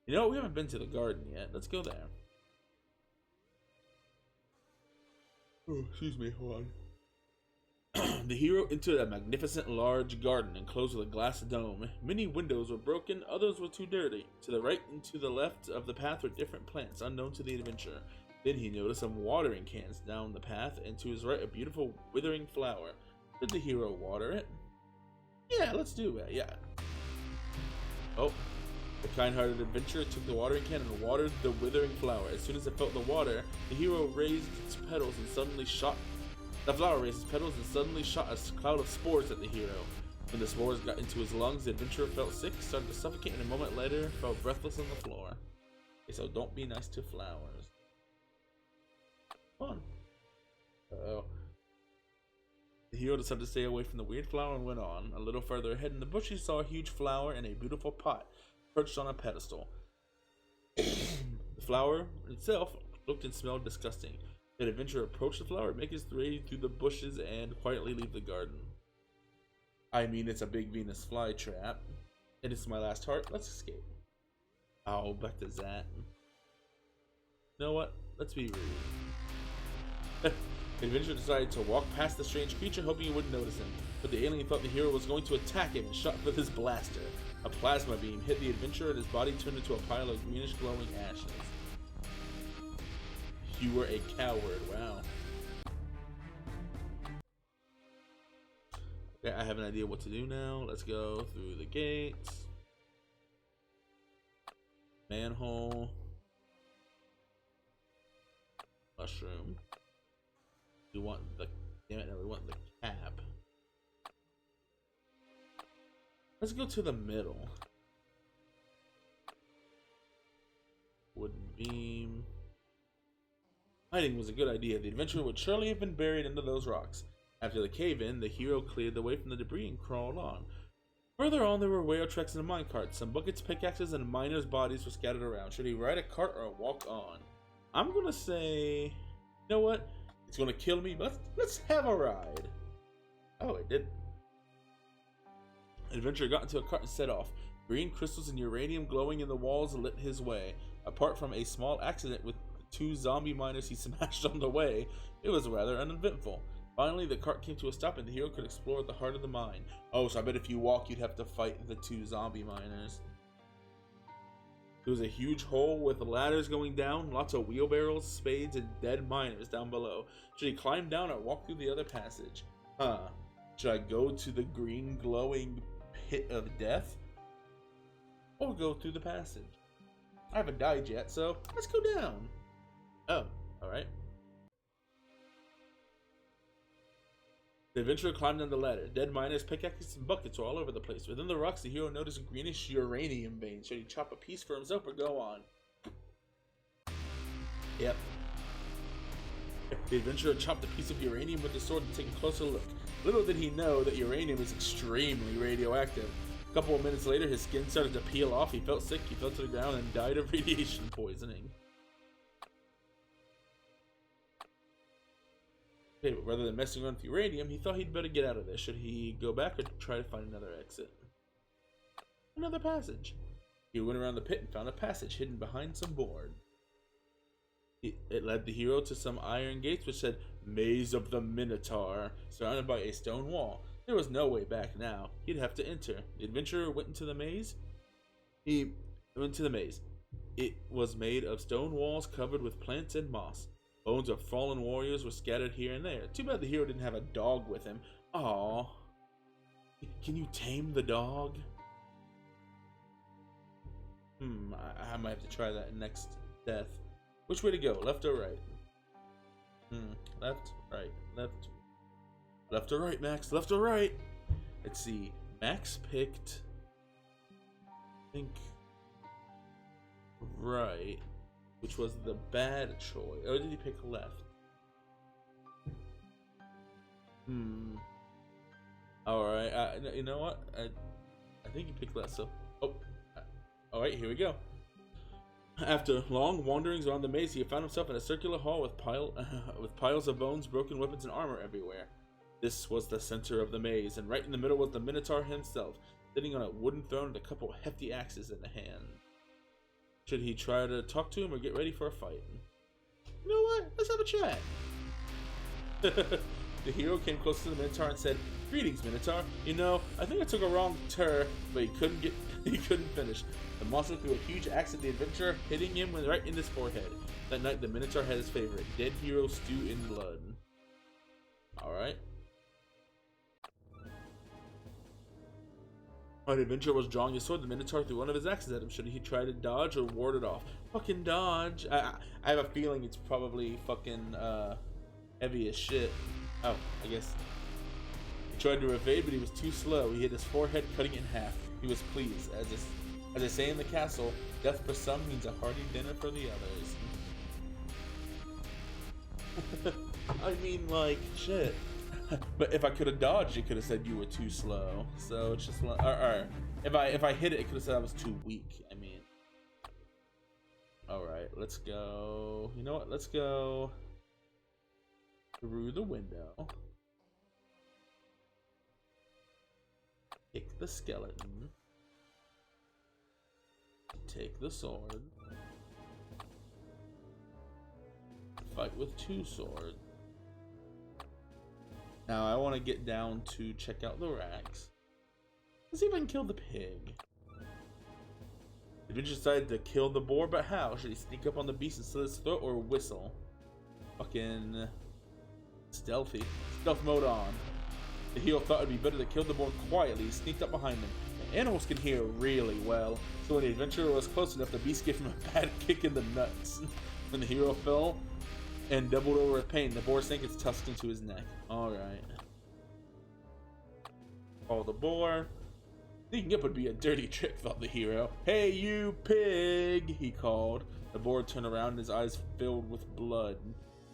You know, we haven't been to the garden yet. Let's go there. Oh, excuse me, hold on. The hero entered a magnificent large garden enclosed with a glass dome. Many windows were broken, others were too dirty. To the right and to the left of the path were different plants unknown to the adventurer. Then he noticed some watering cans down the path, and to his right a beautiful withering flower. Did the hero water it? Yeah, let's do it, yeah. Oh, the kind-hearted adventurer took the watering can and watered the withering flower. As soon as it felt the water, the hero raised its petals and suddenly shot. The flower raised its petals and suddenly shot a cloud of spores at the hero. When the spores got into his lungs, the adventurer felt sick, started to suffocate, and a moment later fell breathless on the floor. Okay, so don't be nice to flowers. Come on. Uh-oh. The hero decided to stay away from the weird flower and went on. A little further ahead in the bush, he saw a huge flower in a beautiful pot, perched on a pedestal. The flower itself looked and smelled disgusting. The adventurer approached the flower, make his way through the bushes, and quietly leave the garden. I mean, it's a big Venus flytrap. And it's my last heart. Let's escape. Oh, back to that. You know what? Let's be rude. The adventurer decided to walk past the strange creature, hoping he wouldn't notice him. But the alien thought the hero was going to attack him and shot with his blaster. A plasma beam hit the adventurer and his body turned into a pile of greenish glowing ashes. You were a coward, wow. Okay, I have an idea what to do now. Let's go through the gates. Manhole. Mushroom. We want the, damn it, no, we want the cap. Let's go to the middle. Wooden beam. Hiding was a good idea. The adventurer would surely have been buried under those rocks. After the cave-in, the hero cleared the way from the debris and crawled on. Further on, there were whale tracks and a minecart. Some buckets, pickaxes, and miners' bodies were scattered around. Should he ride a cart or walk on? I'm gonna say, you know what? It's gonna kill me, but let's have a ride. Oh, it did. The adventurer got into a cart and set off. Green crystals and uranium glowing in the walls lit his way. Apart from a small accident with the 2 zombie miners he smashed on the way, it was rather uneventful. Finally, the cart came to a stop and the hero could explore the heart of the mine. Oh, so I bet if you walk, you'd have to fight the 2 zombie miners. There was a huge hole with ladders going down, lots of wheelbarrows, spades, and dead miners down below. Should he climb down or walk through the other passage? Should I go to the green glowing pit of death? Or go through the passage? I haven't died yet, so let's go down. Oh, alright. The adventurer climbed down the ladder. Dead miners, pickaxes, and buckets were all over the place. Within the rocks, the hero noticed a greenish uranium vein. Should he chop a piece for himself or go on? Yep. The adventurer chopped a piece of uranium with his sword and took a closer look. Little did he know that uranium is extremely radioactive. A couple of minutes later, his skin started to peel off. He felt sick, he fell to the ground, and died of radiation poisoning. Okay, but rather than messing around with uranium, he thought he'd better get out of there. Should he go back or try to find another exit? Another passage. He went around the pit and found a passage hidden behind some board. It led the hero to some iron gates which said, Maze of the Minotaur, surrounded by a stone wall. There was no way back now. He'd have to enter. The adventurer went into the maze. He went to the maze. It was made of stone walls covered with plants and moss. Bones of fallen warriors were scattered here and there. Too bad the hero didn't have a dog with him. Aww. Can you tame the dog? I might have to try that next death. Which way to go? Left or right? Left, right, left. Left or right, Max? Left or right? Let's see. Max picked, I think, right, which was the bad choice. Or did he pick left? Alright, you know what? I think he picked left, so... Oh, alright, here we go. After long wanderings around the maze, he found himself in a circular hall with piles of bones, broken weapons, and armor everywhere. This was the center of the maze, and right in the middle was the Minotaur himself, sitting on a wooden throne with a couple hefty axes in the hand. Should he try to talk to him or get ready for a fight? You know what? Let's have a chat. The hero came close to the Minotaur and said, Greetings, Minotaur. You know, I think I took a wrong turn, but he couldn't finish. The monster threw a huge axe at the adventurer, hitting him right in his forehead. That night, the Minotaur had his favorite, dead hero stew in blood. Alright. While the adventurer was drawing his sword, the Minotaur threw one of his axes at him. Should he try to dodge or ward it off? Fucking dodge. I have a feeling it's probably fucking heavy as shit. Oh, I guess. He tried to evade, but he was too slow. He hit his forehead, cutting it in half. He was pleased. As they say in the castle, death for some means a hearty dinner for the others. I mean, like, shit. But if I could have dodged, it could have said you were too slow. So it's just like, or if I hit it, it could have said I was too weak. I mean, all right, let's go. You know what? Let's go through the window. Kick the skeleton. Take the sword. Fight with two swords. Now I want to get down to check out the racks. Let's see if I can kill the pig. The adventurer decided to kill the boar, but how? Should he sneak up on the beast and slit its throat, or whistle? Fucking stealthy. Stealth mode on. The hero thought it'd be better to kill the boar quietly. He sneaked up behind him. And animals can hear really well, so when the adventurer was close enough, the beast gave him a bad kick in the nuts. When the hero fell and doubled over with pain, the boar sank its tusks into his neck. Alright. Call the boar. Sneaking up would be a dirty trick, thought the hero. Hey, you pig, he called. The boar turned around and his eyes filled with blood.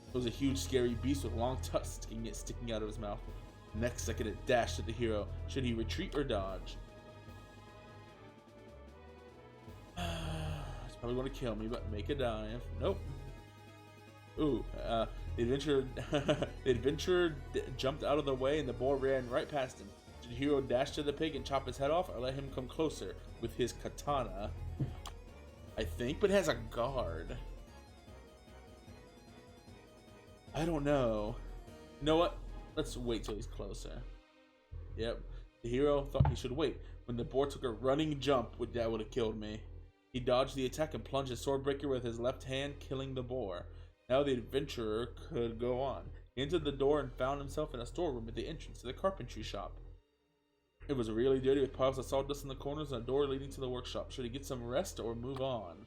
It was a huge, scary beast with long tusks sticking out of his mouth. Next second, it dashed at the hero. Should he retreat or dodge? It's probably going to kill me, but make a dive. Nope. Ooh, the adventurer jumped out of the way and the boar ran right past him. Should the hero dash to the pig and chop his head off, or let him come closer with his katana? I think, but it has a guard. I don't know. You know what? Let's wait till he's closer. Yep. The hero thought he should wait. When the boar took a running jump, that would have killed me. He dodged the attack and plunged his Swordbreaker with his left hand, killing the boar. Now the adventurer could go on. He entered the door and found himself in a storeroom at the entrance to the carpentry shop. It was really dirty with piles of sawdust in the corners and a door leading to the workshop. Should he get some rest or move on?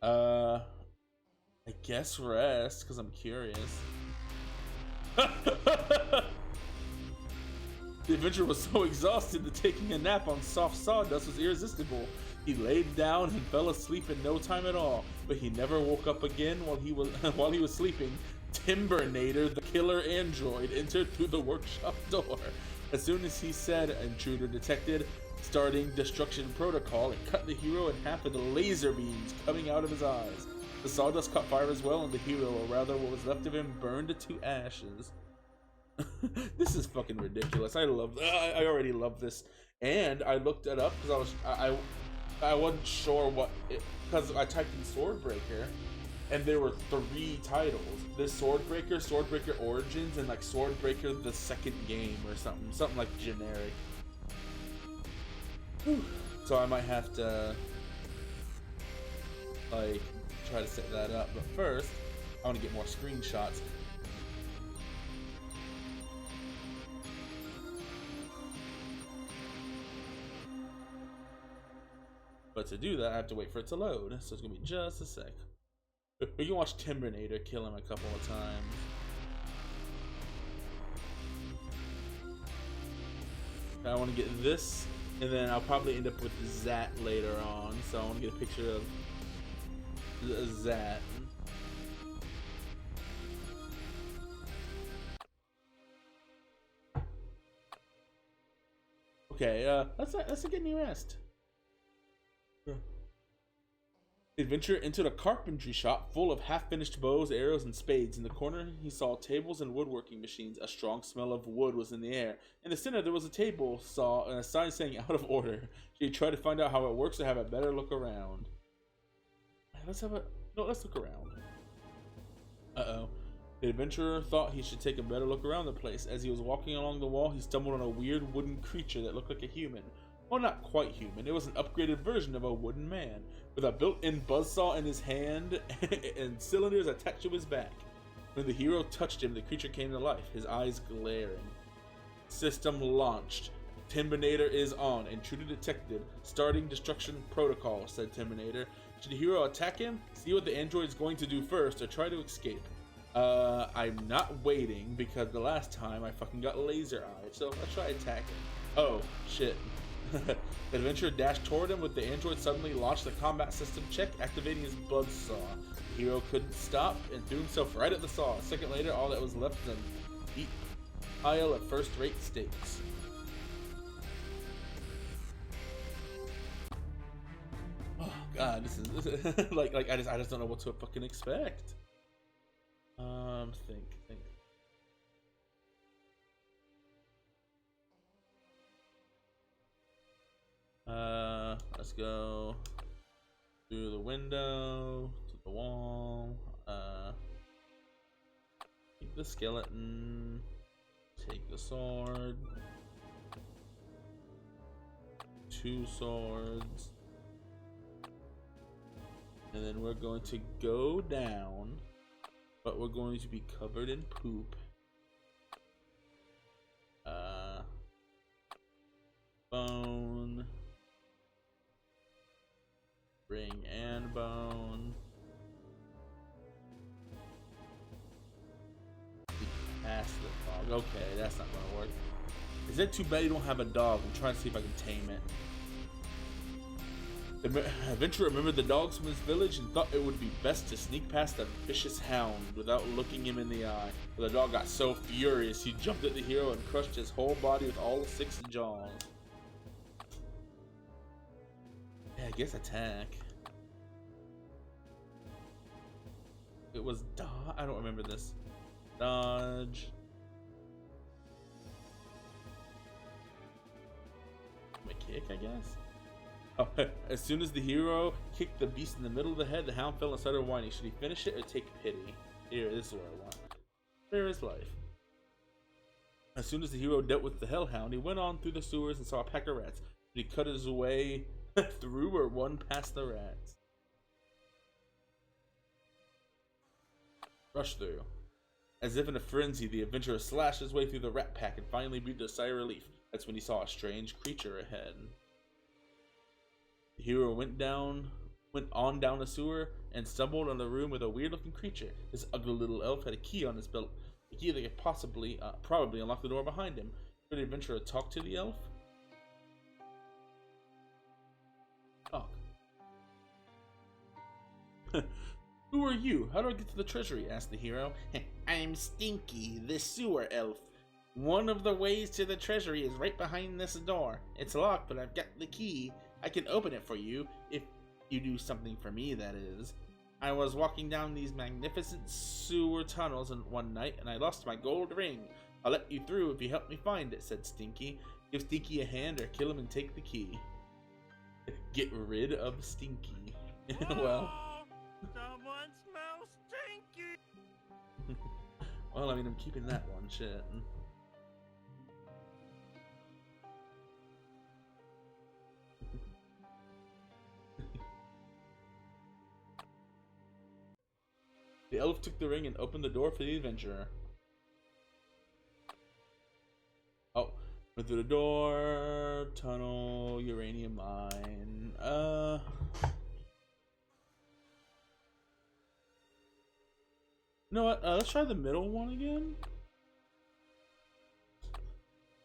I guess rest, because I'm curious. The adventurer was so exhausted that taking a nap on soft sawdust was irresistible. He laid down and fell asleep in no time at all, but he never woke up again while he was sleeping. Timbernator, the killer android, entered through the workshop door. As soon as he said, "Intruder detected," starting destruction protocol, it cut the hero in half with the laser beams coming out of his eyes. The sawdust caught fire as well, and the hero, or rather what was left of him, burned to ashes. This is fucking ridiculous. I already love this, and I looked it up because I wasn't sure what it, because I typed in Swordbreaker, and there were 3 titles. This Swordbreaker, Swordbreaker Origins, and like Swordbreaker the second game or something like generic. Whew. So I might have to like try to set that up, but first I want to get more screenshots. But to do that, I have to wait for it to load, so it's gonna be just a sec. We can watch Timbernator kill him a couple of times. I want to get this, and then I'll probably end up with Zat later on, so I want to get a picture of Zat. Okay, let's get me rest. The adventurer entered a carpentry shop full of half-finished bows, arrows, and spades. In the corner, he saw tables and woodworking machines. A strong smell of wood was in the air. In the center, there was a table saw and a sign saying "out of order." She tried to find out how it works and have a better look around. Let's look around. Uh-oh. The adventurer thought he should take a better look around the place. As he was walking along the wall, he stumbled on a weird wooden creature that looked like a human. Well, not quite human. It was an upgraded version of a wooden man, with a built-in buzzsaw in his hand and cylinders attached to his back. When the hero touched him, the creature came to life, his eyes glaring. System launched. Timbernator is on. Intruder detected. Starting destruction protocol, said Timbernator. Should the hero attack him? See what the android is going to do first, or try to escape? I'm not waiting because the last time I fucking got laser eyed, so let's try attacking. Oh, shit. The adventurer dashed toward him with the android suddenly launched the combat system check, activating his buzzsaw. The hero couldn't stop and threw himself right at the saw. A second later, all that was left was a deep pile of first-rate steaks. Oh god, this is like I just don't know what to fucking expect. Think. Let's go through the window to the wall. Take the skeleton. Take the sword. 2 swords. And then we're going to go down, but we're going to be covered in poop. Bone. Ring and bone. Pass the dog. Okay, that's not gonna work. Is it too bad you don't have a dog? I'm trying to see if I can tame it. The adventurer remembered the dogs from his village and thought it would be best to sneak past the vicious hound without looking him in the eye. But the dog got so furious, he jumped at the hero and crushed his whole body with all 6 jaws. Yeah, I guess attack. It was dodge. I don't remember this. Dodge. My kick, I guess. Oh, as soon as the hero kicked the beast in the middle of the head, the hound fell and started whining. Should he finish it or take pity? Here, this is what I want. There is life. As soon as the hero dealt with the hellhound, he went on through the sewers and saw a pack of rats. Did he cut his way through or run past the rats? Rush through. As if in a frenzy, the adventurer slashed his way through the rat pack and finally breathed a sigh of relief. That's when he saw a strange creature ahead. The hero went on down a sewer and stumbled on a room with a weird-looking creature. This ugly little elf had a key on his belt, a key that could probably unlock the door behind him. Could the adventurer talk to the elf? Talk. Who are you? How do I get to the treasury? Asked the hero. I'm Stinky, the sewer elf. One of the ways to the treasury is right behind this door. It's locked, but I've got the key. I can open it for you, if you do something for me, that is. I was walking down these magnificent sewer tunnels one night, and I lost my gold ring. I'll let you through if you help me find it, said Stinky. Give Stinky a hand or kill him and take the key. Get rid of Stinky. Well. Someone smells stinky! Well, I mean, I'm keeping that one, shit. The elf took the ring and opened the door for the adventurer. Oh, went through the door, tunnel, uranium mine. You know what? Let's try the middle one again.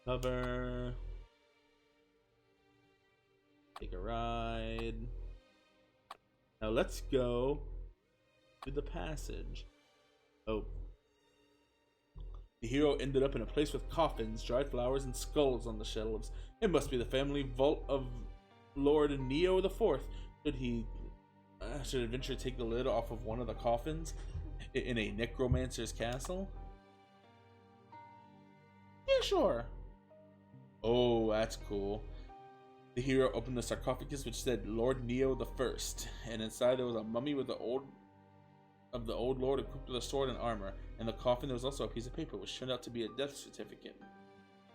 Cover. Take a ride. Now let's go to the passage. Oh. The hero ended up in a place with coffins, dried flowers, and skulls on the shelves. It must be the family vault of Lord Neo the Fourth. Should adventurer take the lid off of one of the coffins in a necromancer's castle? Yeah, sure. Oh, that's cool. The hero opened the sarcophagus, which said Lord Neo the First, and inside there was a mummy with the old lord equipped with a sword and armor. In the coffin there was also a piece of paper, which turned out to be a death certificate.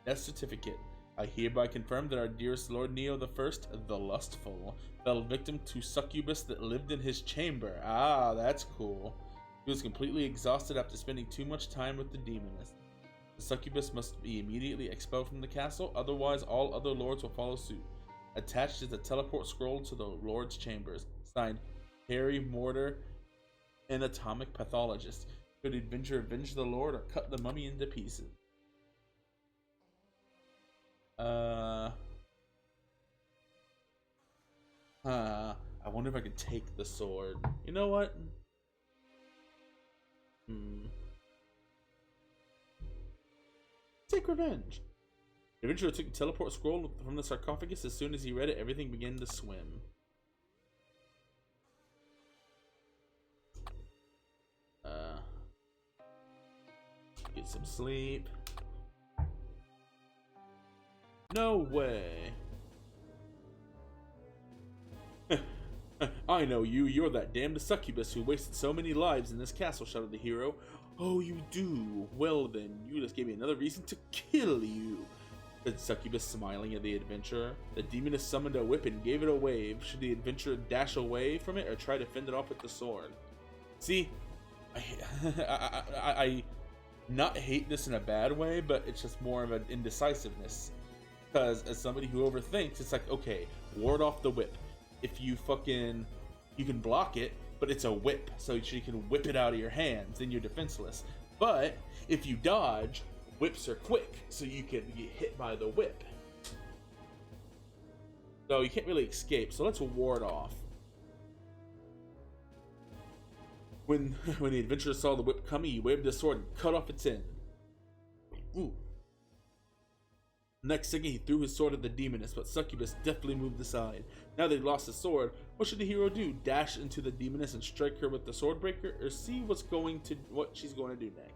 Death certificate. I hereby confirm that our dearest Lord Neo the First, the Lustful, fell victim to succubus that lived in his chamber. Ah, that's cool. He was completely exhausted after spending too much time with the demoness. The succubus must be immediately expelled from the castle, otherwise all other lords will follow suit. Attached is a teleport scroll to the lord's chambers. Signed, Harry Mortar, Anatomic Pathologist. Could the adventurer avenge the Lord or cut the mummy into pieces? I wonder if I could take the sword. You know what? Take revenge. The adventurer took the teleport scroll from the sarcophagus. As soon as he read it, everything began to swim. Get some sleep. No way. I know you. You're that damned succubus who wasted so many lives in this castle, shouted the hero. Oh, you do? Well then, you just gave me another reason to kill you, said Succubus, smiling at the adventurer. The demoness summoned a whip and gave it a wave. Should the adventurer dash away from it or try to fend it off with the sword? See, I not hate this in a bad way, but it's just more of an indecisiveness. Because as somebody who overthinks, it's like, okay, ward off the whip. If you can block it, but it's a whip, so you can whip it out of your hands, then you're defenseless. But if you dodge, whips are quick, so you can get hit by the whip. So you can't really escape, so let's ward off. When the adventurer saw the whip coming, he waved his sword and cut off its end. Ooh. Next second, he threw his sword at the demoness, but Succubus deftly moved aside. Now they'd lost his sword, what should the hero do? Dash into the demoness and strike her with the Swordbreaker, or see what she's going to do next?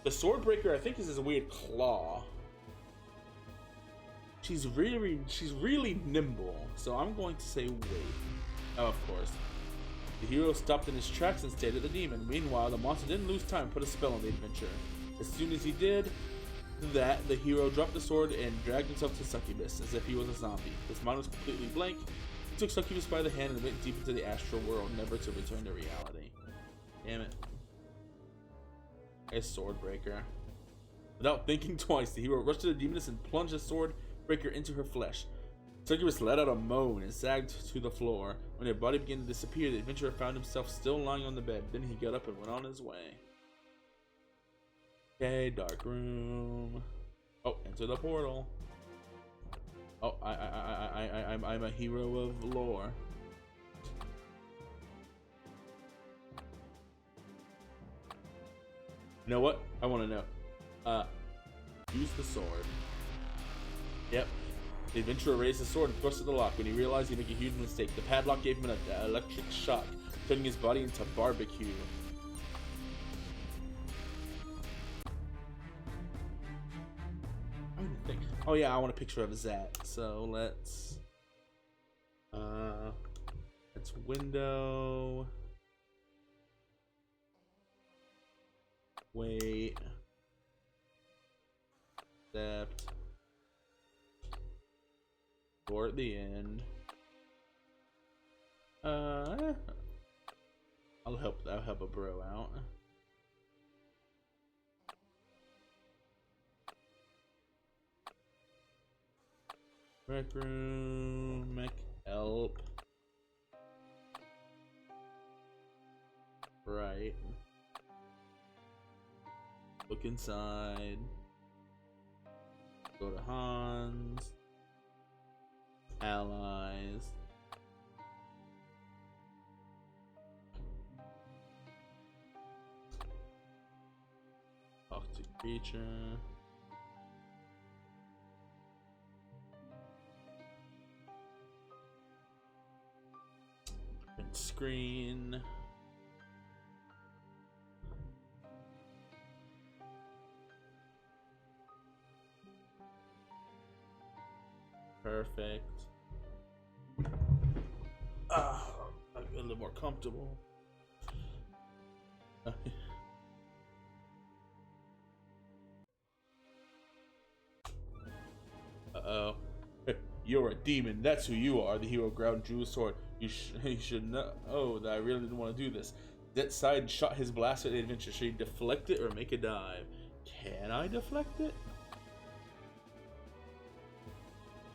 The Swordbreaker, I think, is his weird claw. She's really nimble, so I'm going to say wait. Oh, of course. The hero stopped in his tracks and stared at the demon. Meanwhile, the monster didn't lose time and put a spell on the adventurer. As soon as he did that, the hero dropped the sword and dragged himself to Succubus as if he was a zombie. His mind was completely blank. He took Succubus by the hand and went deep into the astral world, never to return to reality. Damn it. A Swordbreaker. Without thinking twice, the hero rushed to the demoness and plunged his Swordbreaker into her flesh. Succubus let out a moan and sagged to the floor. When her body began to disappear, the adventurer found himself still lying on the bed. Then he got up and went on his way. Okay, dark room. Oh, enter the portal. Oh, I'm a hero of lore. You know what? I want to know. Use the sword. Yep. The adventurer raised his sword and thrust at the lock. When he realized he'd make a huge mistake, the padlock gave him an electric shock, turning his body into barbecue. Oh yeah, I want a picture of Zat. So let's window. Wait. Accept. Or at the end. I'll help a bro out. Rec room, mech help. Right. Look inside. Go to Hans. Allies. Talk to creature. Print screen. Perfect. I'm a little more comfortable. Uh-oh. You're a demon. That's who you are. The hero growled and drew his sword. You should know that I really didn't want to do this. That side shot his blaster at the adventure. Should he deflect it or make a dive? Can I deflect it?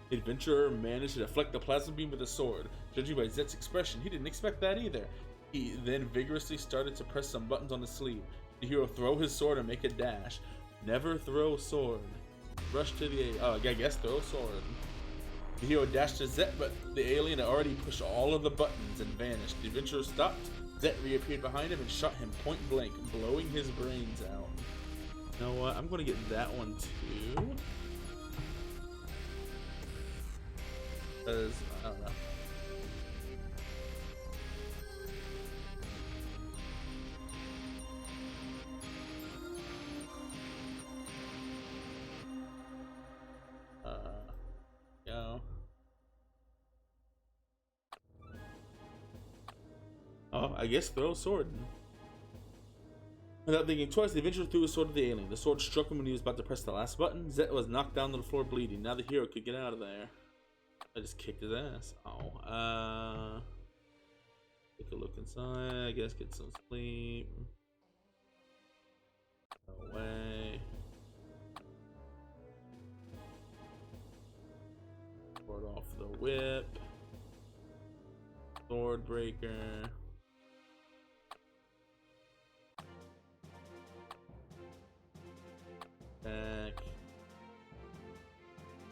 The adventurer managed to deflect the plasma beam with a sword. Judging by Zet's expression, he didn't expect that either. He then vigorously started to press some buttons on the sleeve. The hero throw his sword and make a dash. Never throw sword. Rush to the I guess throw sword. The hero dashed to Zet, but the alien had already pushed all of the buttons and vanished. The adventurer stopped. Zet reappeared behind him and shot him point blank, blowing his brains out. You know what? I'm gonna get that one too. Because I don't know. Go. Oh, I guess throw a sword. Without thinking twice, the adventurer threw his sword at the alien. The sword struck him when he was about to press the last button. Zet was knocked down to the floor bleeding. Now the hero could get out of there. I just kicked his ass. Oh, take a look inside. I guess get some sleep. Away. Sword off the whip. Swordbreaker. Back.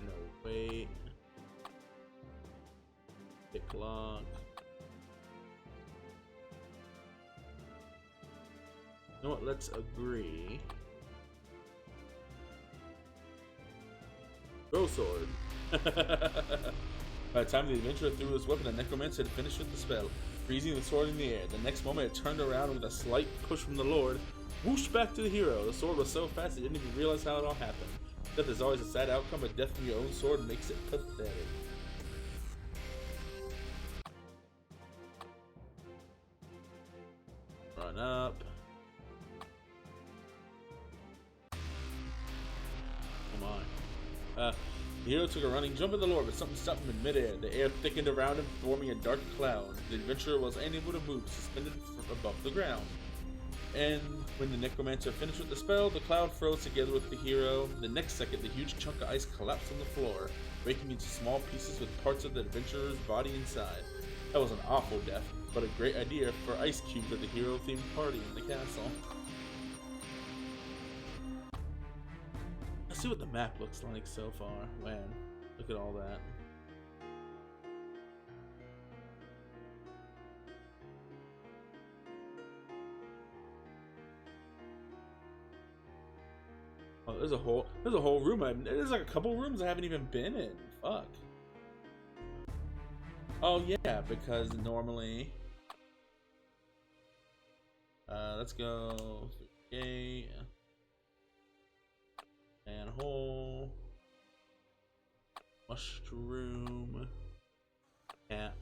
No wait. Epilogue. You know what? Let's agree. Throw sword. By the time the adventurer threw his weapon, the necromancer had finished with the spell, freezing the sword in the air. The next moment, it turned around and with a slight push from the Lord, whooshed back to the hero. The sword was so fast, he didn't even realize how it all happened. Death is always a sad outcome, but death from your own sword makes it pathetic. Run up. Oh my. The hero took a running jump at the Lord, but something stopped him in midair. The air thickened around him, forming a dark cloud. The adventurer was unable to move, suspended above the ground. And when the necromancer finished with the spell, the cloud froze together with the hero. The next second, the huge chunk of ice collapsed on the floor, breaking into small pieces with parts of the adventurer's body inside. That was an awful death, but a great idea for ice cubes at the hero-themed party in the castle. Let's see what the map looks like so far. Man, look at all that. Oh, there's a whole room. There's like a couple rooms I haven't even been in. Fuck. Oh yeah, because normally, let's go through the gate, manhole, mushroom, cat.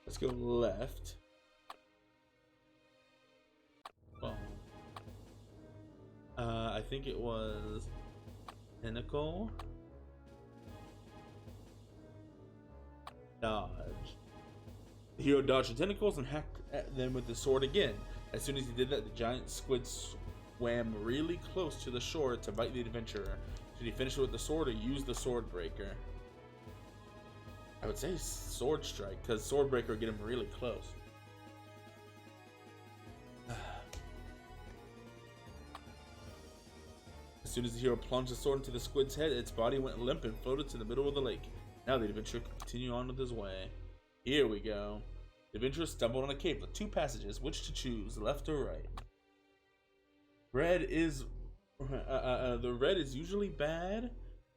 Let's go left. I think it was Pinnacle. Dodge. The hero dodged the tentacles and hacked at them with the sword again. As soon as he did that, the giant squid swam really close to the shore to bite the adventurer. Should he finish it with the sword or use the Swordbreaker? I would say Sword Strike, because Swordbreaker would get him really close. As soon as the hero plunged the sword into the squid's head, its body went limp and floated to the middle of the lake. Now the adventurer could continue on with his way. Here we go. The adventurer stumbled on a cave with two passages. Which to choose, left or right? Red is... the red is usually bad,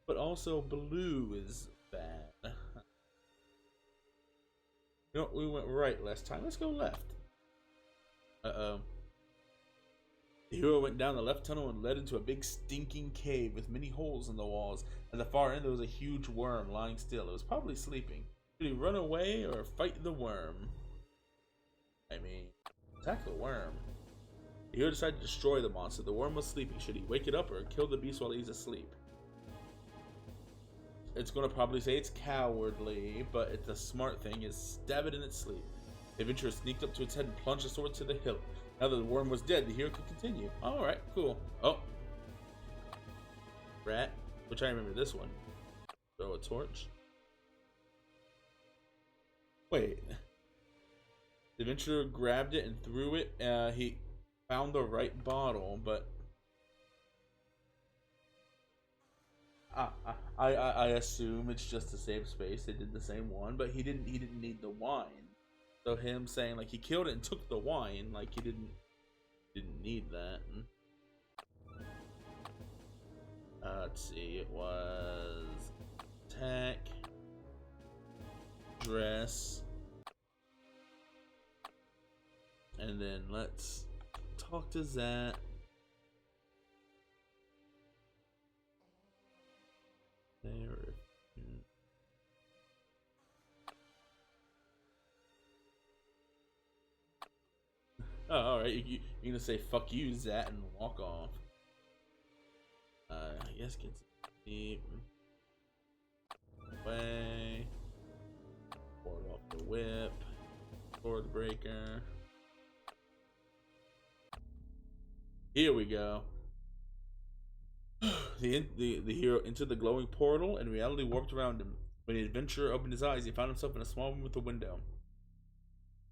but also blue is bad. You know, we went right last time. Let's go left. Uh-oh. The hero went down the left tunnel and led into a big stinking cave with many holes in the walls. At the far end there was a huge worm lying still. It was probably sleeping. Should he run away or fight the worm? I mean, attack the worm. The hero decided to destroy the monster. The worm was sleeping. Should he wake it up or kill the beast while he's asleep? It's going to probably say it's cowardly, but it's a smart thing is stab it in its sleep. The adventurer sneaked up to its head and plunged the sword to the hilt. Now that the worm was dead, the hero could continue. Alright, cool. Oh. rat, which I remember this one. Throw a torch. Wait. The adventurer grabbed it and threw it. He found the right bottle, but I assume it's just the same space. They did the same one, but he didn't need the wine. So him saying like he killed it and took the wine, like he didn't need that. Let's see, it was attack, dress, and then let's talk to Zat. There. Oh, alright, you're gonna say fuck you, Zat, and walk off. I guess get some deep. Away. Board off the whip. Swordbreaker. Here we go. The hero entered the glowing portal and reality warped around him. When the adventurer opened his eyes, he found himself in a small room with a window.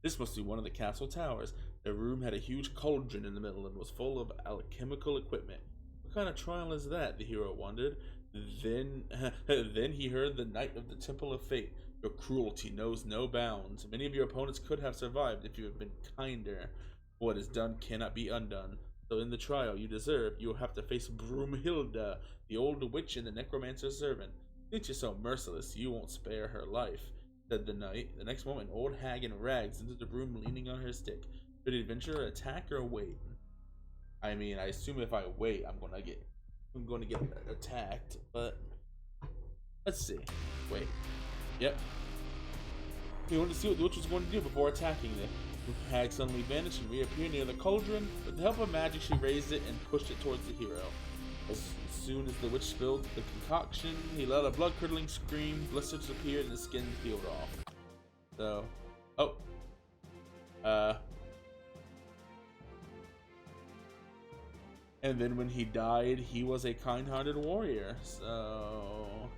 This must be one of the castle towers. The room had a huge cauldron in the middle and was full of alchemical equipment. What kind of trial is that? The hero wondered. Then he heard the Knight of the Temple of Fate. Your cruelty knows no bounds. Many of your opponents could have survived if you had been kinder. What is done cannot be undone. So in the trial you deserve, you will have to face Broomhilda, the old witch and the necromancer's servant. Since you're so merciless, you won't spare her life, said the knight. The next moment, old hag in rags entered the room leaning on her stick. Should the adventurer attack or wait? I mean, I assume if I wait, I'm gonna get attacked, but let's see. Wait. Yep. He wanted to see what the witch was going to do before attacking it. The hag suddenly vanished and reappeared near the cauldron. With the help of magic, she raised it and pushed it towards the hero. As soon as the witch spilled the concoction, he let a blood-curdling scream. Blisters appeared and the skin peeled off. So, and then when he died, he was a kind-hearted warrior. So,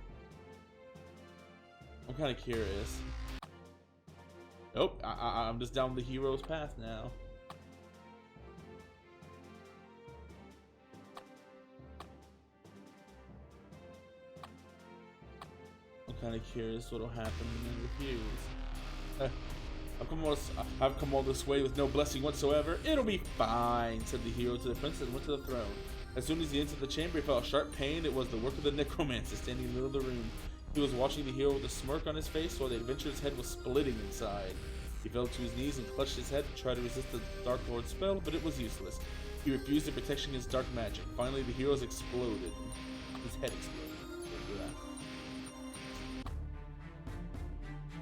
I'm kind of curious. Nope, I'm just down the hero's path now. I'm kind of curious what'll happen when they refuse. I've come all this way with no blessing whatsoever. It'll be fine, said the hero to the prince and went to the throne. As soon as he entered the chamber, he felt a sharp pain. It was the work of the necromancer standing in the middle of the room. He was watching the hero with a smirk on his face while the adventurer's head was splitting inside. He fell to his knees and clutched his head to try to resist the Dark Lord's spell, but it was useless. He refused the protection against dark magic. Finally, the hero's exploded. His head exploded.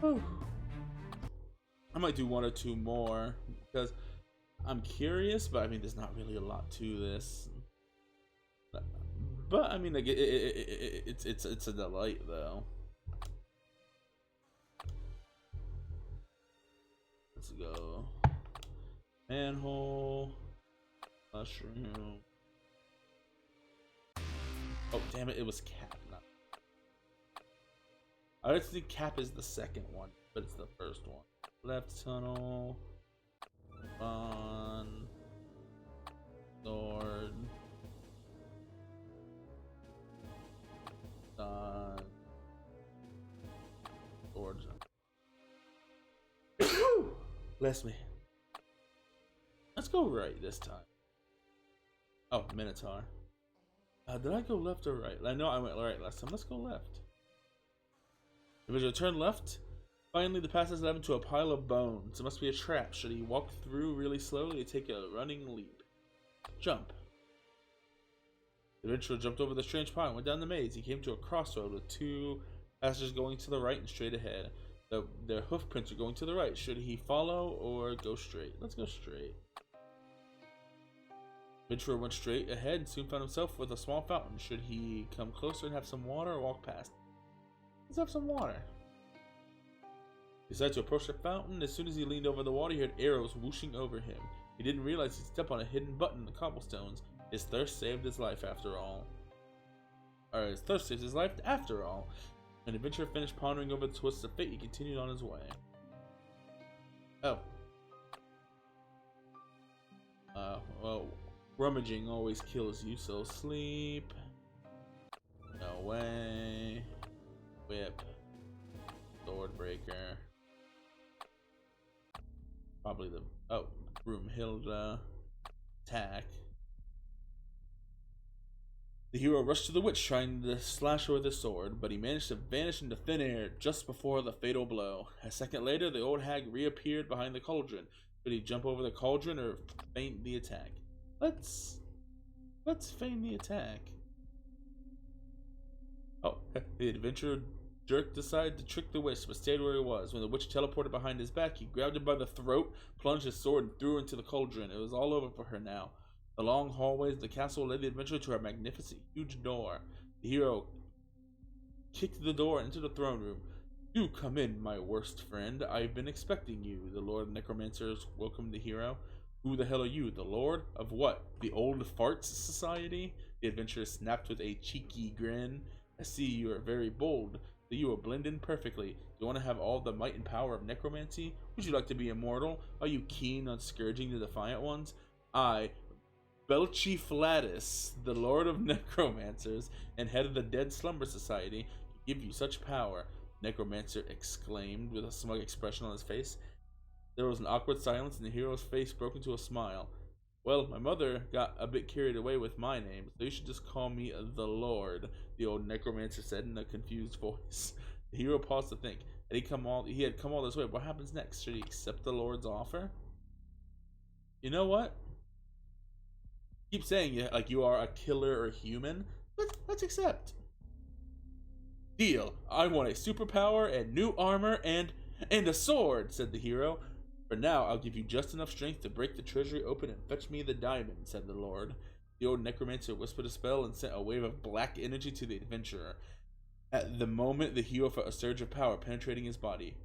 Whew. I might do one or two more because I'm curious, but I mean, there's not really a lot to this. But I mean, like it's a delight though. Let's go. Manhole. Mushroom. Oh damn it! It was Cap. Not. I would think Cap is the second one, but it's the first one. Left tunnel. On. Sword. Sword. Bless me. Let's go right this time. Oh, Minotaur. Did I go left or right? I know I went right last time. Let's go left. If we turn left, finally the passage led him to a pile of bones. It must be a trap. Should he walk through really slowly or take a running leap? Jump. The adventurer jumped over the strange pile and went down the maze. He came to a crossroad with two passages going to the right and straight ahead. Their hoof prints are going to the right. Should he follow or go straight? Let's go straight. The adventurer went straight ahead and soon found himself with a small fountain. Should he come closer and have some water or walk past? Let's have some water. He decided to approach the fountain. As soon as he leaned over the water, he heard arrows whooshing over him. He didn't realize he'd stepped on a hidden button in the cobblestones. His thirst saved his life after all. or his thirst saves his life after all. When the adventurer finished pondering over the twists of fate, he continued on his way. Oh. Well, rummaging always kills you, so sleep. No way. Whip. Swordbreaker. Probably the... Oh, Broomhilda. Attack. The hero rushed to the witch, trying to slash her with his sword, but he managed to vanish into thin air just before the fatal blow. A second later, the old hag reappeared behind the cauldron. Could he jump over the cauldron or feint the attack? Let's feign the attack. Oh, the adventurer jerked aside to trick the witch, but stayed where he was. When the witch teleported behind his back, he grabbed her by the throat, plunged his sword, and threw her into the cauldron. It was all over for her now. The long hallways of the castle led the adventurer to a magnificent, huge door. The hero kicked the door into the throne room. "Do come in, my worst friend. I've been expecting you," the Lord of Necromancers welcomed the hero. "Who the hell are you, the Lord? Of what? The Old Farts Society?" The adventurer snapped with a cheeky grin. "I see you are very bold, so you will blend in perfectly. Do you want to have all the might and power of necromancy? Would you like to be immortal? Are you keen on scourging the defiant ones? I, Belchiflatus, the Lord of Necromancers and head of the Dead Slumber Society, can give you such power," Necromancer exclaimed with a smug expression on his face. There was an awkward silence, and the hero's face broke into a smile. "Well, my mother got a bit carried away with my name, so you should just call me the Lord," the old Necromancer said in a confused voice. The hero paused to think. He had come all this way. What happens next? Should he accept the Lord's offer? You know what? Keep saying like you are a killer or human. Let's accept. "Deal. I want a superpower and new armor and a sword," said the hero. "For now, I'll give you just enough strength to break the treasury open and fetch me the diamond," said the Lord. The old Necromancer whispered a spell and sent a wave of black energy to the adventurer. At the moment, the hero felt a surge of power penetrating his body.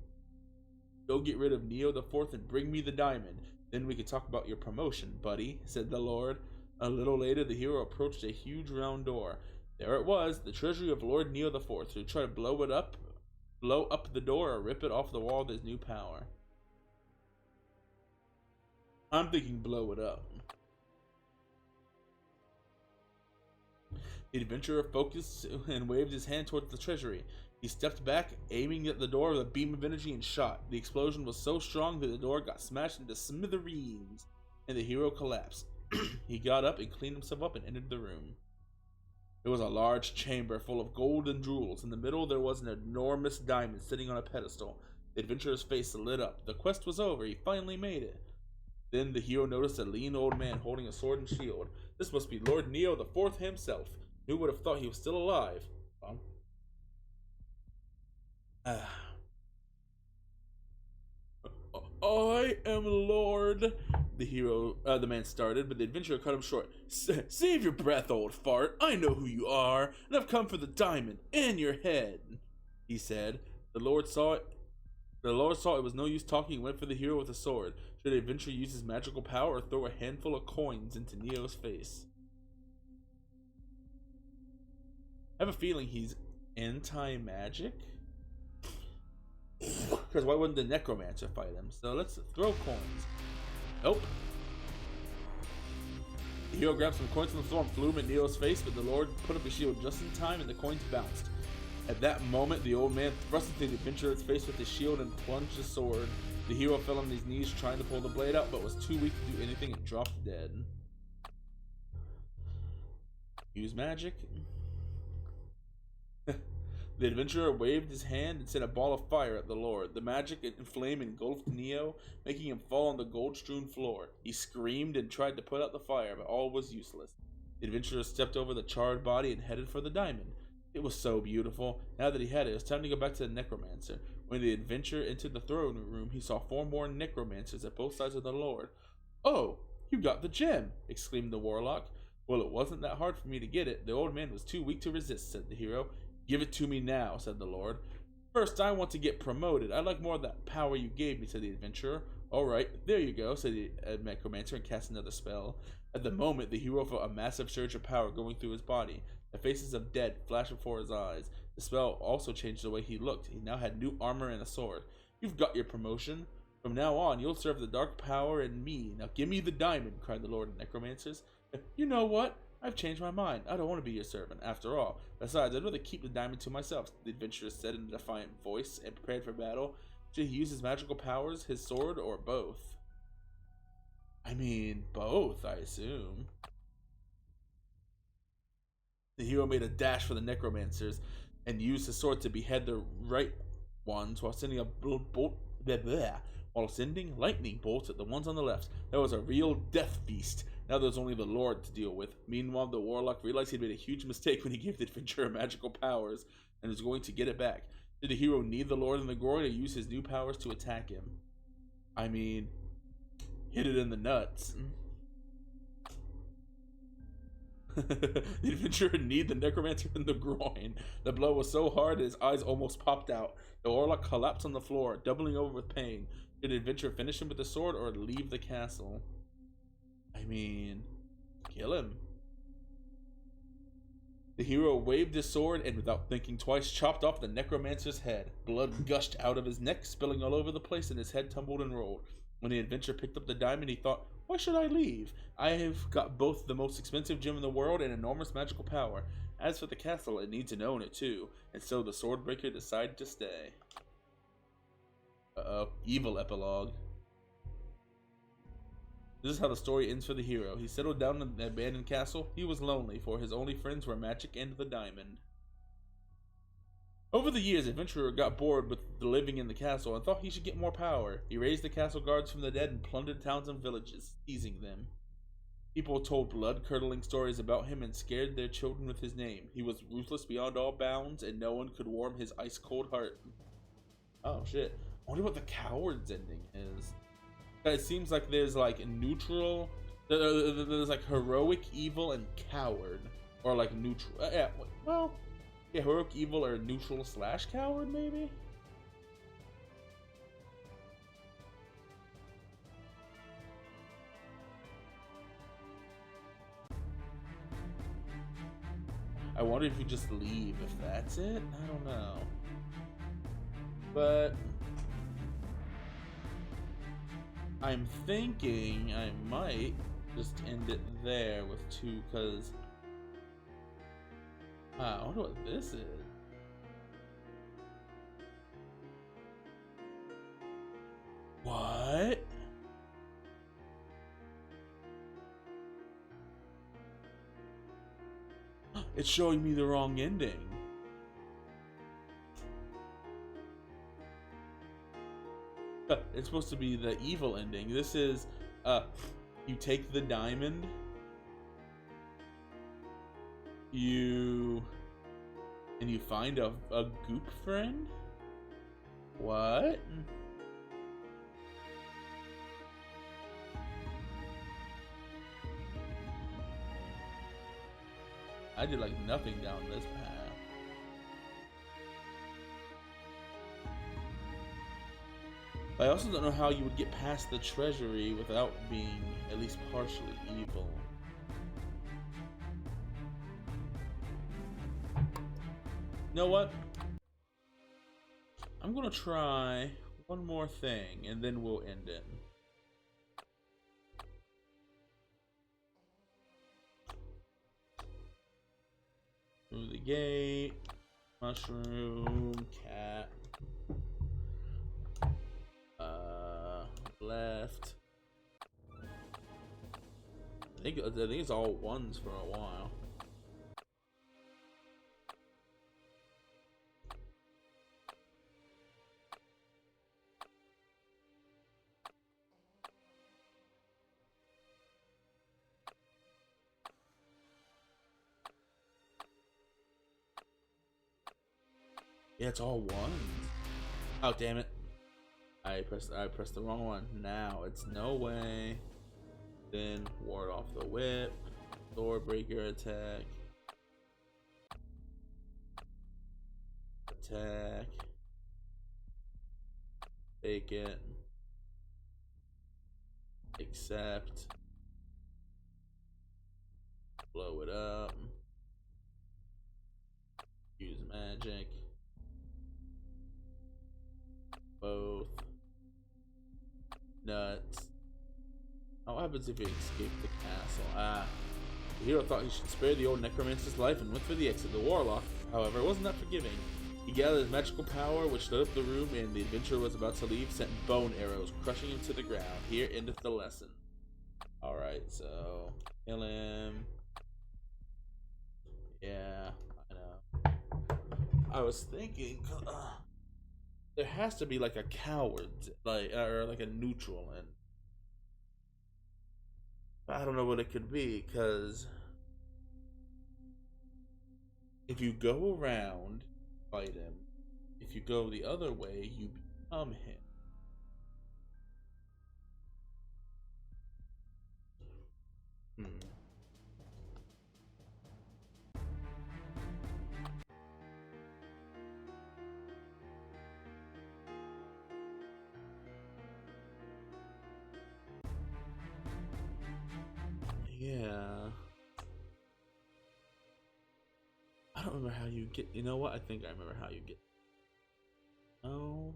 "Go get rid of Neo the Fourth and bring me the diamond. Then we can talk about your promotion, buddy," said the Lord. A little later, the hero approached a huge round door. There it was, the treasury of Lord Neo the Fourth. Should he try to blow up the door, or rip it off the wall with his new power? I'm thinking blow it up. The adventurer focused and waved his hand towards the treasury. He stepped back, aiming at the door with a beam of energy, and shot. The explosion was so strong that the door got smashed into smithereens, and the hero collapsed. He got up and cleaned himself up and entered the room. It was a large chamber full of gold and jewels. In the middle there was an enormous diamond sitting on a pedestal. The adventurer's face lit up. The quest was over. He finally made it. Then the hero noticed a lean old man holding a sword and shield. This must be Lord Neo the Fourth himself. Who would have thought he was still alive? I am Lord, the man started, but the adventurer cut him short. Save your breath, old fart. I know who you are, and I've come for the diamond and your head, he said. The Lord saw it was no use talking and went for the hero with a sword. Should the adventurer use his magical power or throw a handful of coins into Neo's face? I have a feeling he's anti-magic. Because why wouldn't the necromancer fight him? So let's throw coins. Nope. The hero grabbed some coins from the floor and flew them at Neo's face, but the Lord put up his shield just in time and the coins bounced. At that moment, the old man thrust into the adventurer's face with his shield and plunged his sword. The hero fell on his knees trying to pull the blade out, but was too weak to do anything and dropped dead. Use magic. The adventurer waved his hand and sent a ball of fire at the Lord. The magic and flame engulfed Neo, making him fall on the gold-strewn floor. He screamed and tried to put out the fire, but all was useless. The adventurer stepped over the charred body and headed for the diamond. It was so beautiful. Now that he had it was time to go back to the necromancer. When the adventurer entered the throne room, he saw 4 more necromancers at both sides of the Lord. "Oh, you got the gem!" exclaimed the warlock. "Well, it wasn't that hard for me to get it. The old man was too weak to resist," said the hero. "Give it to me now," said the Lord. "First, I want to get promoted. I'd like more of that power you gave me," said the adventurer. "All right, there you go," said the necromancer and cast another spell. At the moment, the hero felt a massive surge of power going through his body. The faces of dead flashed before his eyes. The spell also changed the way he looked. He now had new armor and a sword. You've got your promotion. From now on, you'll serve the dark power and me. Now give me the diamond, cried the Lord of Necromancers. You know what? I've changed my mind. I don't want to be your servant, after all. Besides, I'd rather keep the diamond to myself, the adventurer said in a defiant voice, and prepared for battle. Should he use his magical powers, his sword, or both? I mean, both, I assume. The hero made a dash for the necromancers and used his sword to behead the right ones while sending lightning bolts at the ones on the left. That was a real death feast. Now there's only the Lord to deal with. Meanwhile, the warlock realized he'd made a huge mistake when he gave the adventurer magical powers and was going to get it back. Did the hero need the Lord in the groin or use his new powers to attack him? I mean, hit it in the nuts. The adventurer need the necromancer in the groin. The blow was so hard his eyes almost popped out. The warlock collapsed on the floor, doubling over with pain. Did the adventurer finish him with the sword or leave the castle? I mean, kill him. The hero waved his sword and, without thinking twice, chopped off the necromancer's head. Blood gushed out of his neck, spilling all over the place, and his head tumbled and rolled. When the adventurer picked up the diamond, he thought, why should I leave? I have got both the most expensive gem in the world and enormous magical power. As for the castle, it needs to own it too. And so the Swordbreaker decided to stay. Uh-oh. Evil epilogue. This is how the story ends for the hero. He settled down in the abandoned castle. He was lonely, for his only friends were magic and the diamond. Over the years, the adventurer got bored with living in the castle and thought he should get more power. He raised the castle guards from the dead and plundered towns and villages, seizing them. People told blood-curdling stories about him and scared their children with his name. He was ruthless beyond all bounds, and no one could warm his ice-cold heart. Oh, shit. I wonder what the coward's ending is. It seems like there's, like, neutral... There's, like, heroic, evil, and coward. Or, like, neutral... yeah, well... Yeah, heroic, evil, or neutral / coward, maybe? I wonder if you just leave, if that's it? I don't know. But... I'm thinking I might just end it there with 2, because... I wonder what this is. What? It's showing me the wrong ending. It's supposed to be the evil ending. This is, you take the diamond. You find a goop friend? What? I did like nothing down this path. But I also don't know how you would get past the treasury without being at least partially evil. You know what? I'm gonna try one more thing and then we'll end it. Through the gate, mushroom, cat, left. I think it's all ones for a while. Yeah, it's all ones. Oh, damn it. I pressed the wrong one. Now it's no way. Then ward off the whip. Swordbreaker attack. Attack. Take it. Accept. Blow it up. magic. Both. Nuts. What happens if he escaped the castle? Ah. The hero thought he should spare the old necromancer's life and went for the exit. The warlock, however, wasn't that forgiving. He gathered his magical power, which lit up the room, and the adventurer was about to leave, sent bone arrows, crushing him to the ground. Here endeth the lesson. Alright, so kill him. Yeah, I know. I was thinking, there has to be like a coward, or like a neutral, and I don't know what it could be, because if you go around, fight him. If you go the other way, you become him. Yeah. I don't remember how you get. You know what? I think I remember how you get. Oh.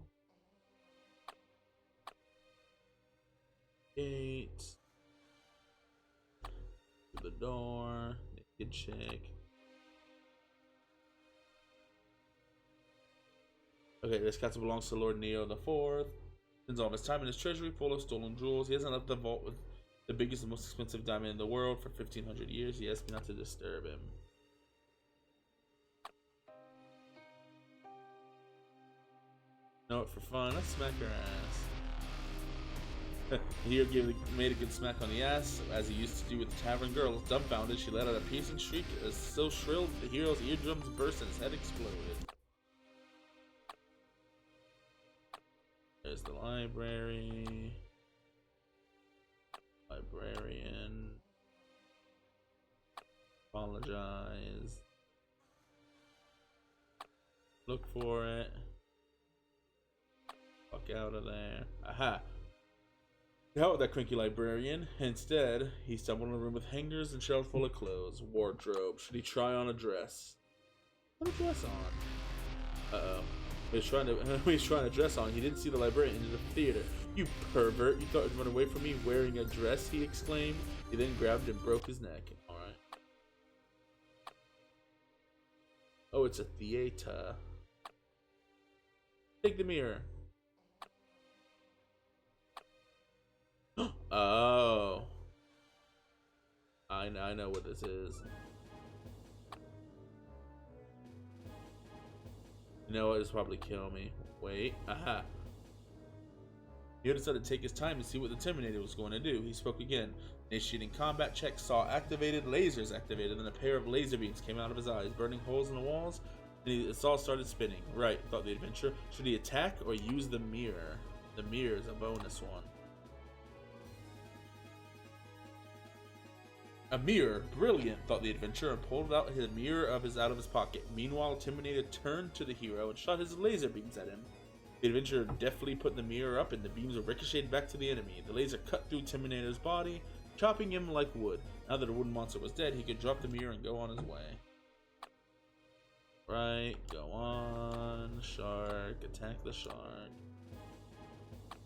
Gate. Through the door. Naked chick. Okay, this castle belongs to Lord Neo the Fourth. Spends all of his time in his treasury full of stolen jewels. He hasn't left the vault with the biggest and most expensive diamond in the world for 1,500 years. He asked me not to disturb him. Know it for fun. Let's smack her ass. Here made a good smack on the ass, as he used to do with the tavern girls. Dumbfounded, she let out a piercing shriek as so shrill the hero's eardrums burst and his head exploded. There's the library. Librarian. Apologize. Look for it. Fuck out of there. Aha! Out with that cranky librarian. Instead, he stumbled in a room with hangers and shelves full of clothes. Wardrobe. Should he try on a dress? Put a dress on. Uh-oh. When he was trying to dress on, he didn't see the librarian into the theater. You pervert! You thought you'd run away from me wearing a dress, he exclaimed. He then grabbed and broke his neck. Alright. Oh, it's a theater. Take the mirror. Oh. I know what this is. You know what? It's probably kill me. Wait. Aha. He decided to take his time to see what the Terminator was going to do. He spoke again. Initiating combat check, saw activated, lasers activated, then a pair of laser beams came out of his eyes, burning holes in the walls, and it all started spinning. Right, thought the adventurer. Should he attack or use the mirror? The mirror is a bonus one. A mirror, brilliant, thought the adventurer, and pulled out his mirror out of his pocket. Meanwhile, Terminator turned to the hero and shot his laser beams at him. The adventurer deftly put the mirror up, and the beams were ricocheted back to the enemy. The laser cut through Terminator's body, chopping him like wood. Now that the wooden monster was dead, he could drop the mirror and go on his way. Right, go on. Shark, attack the shark.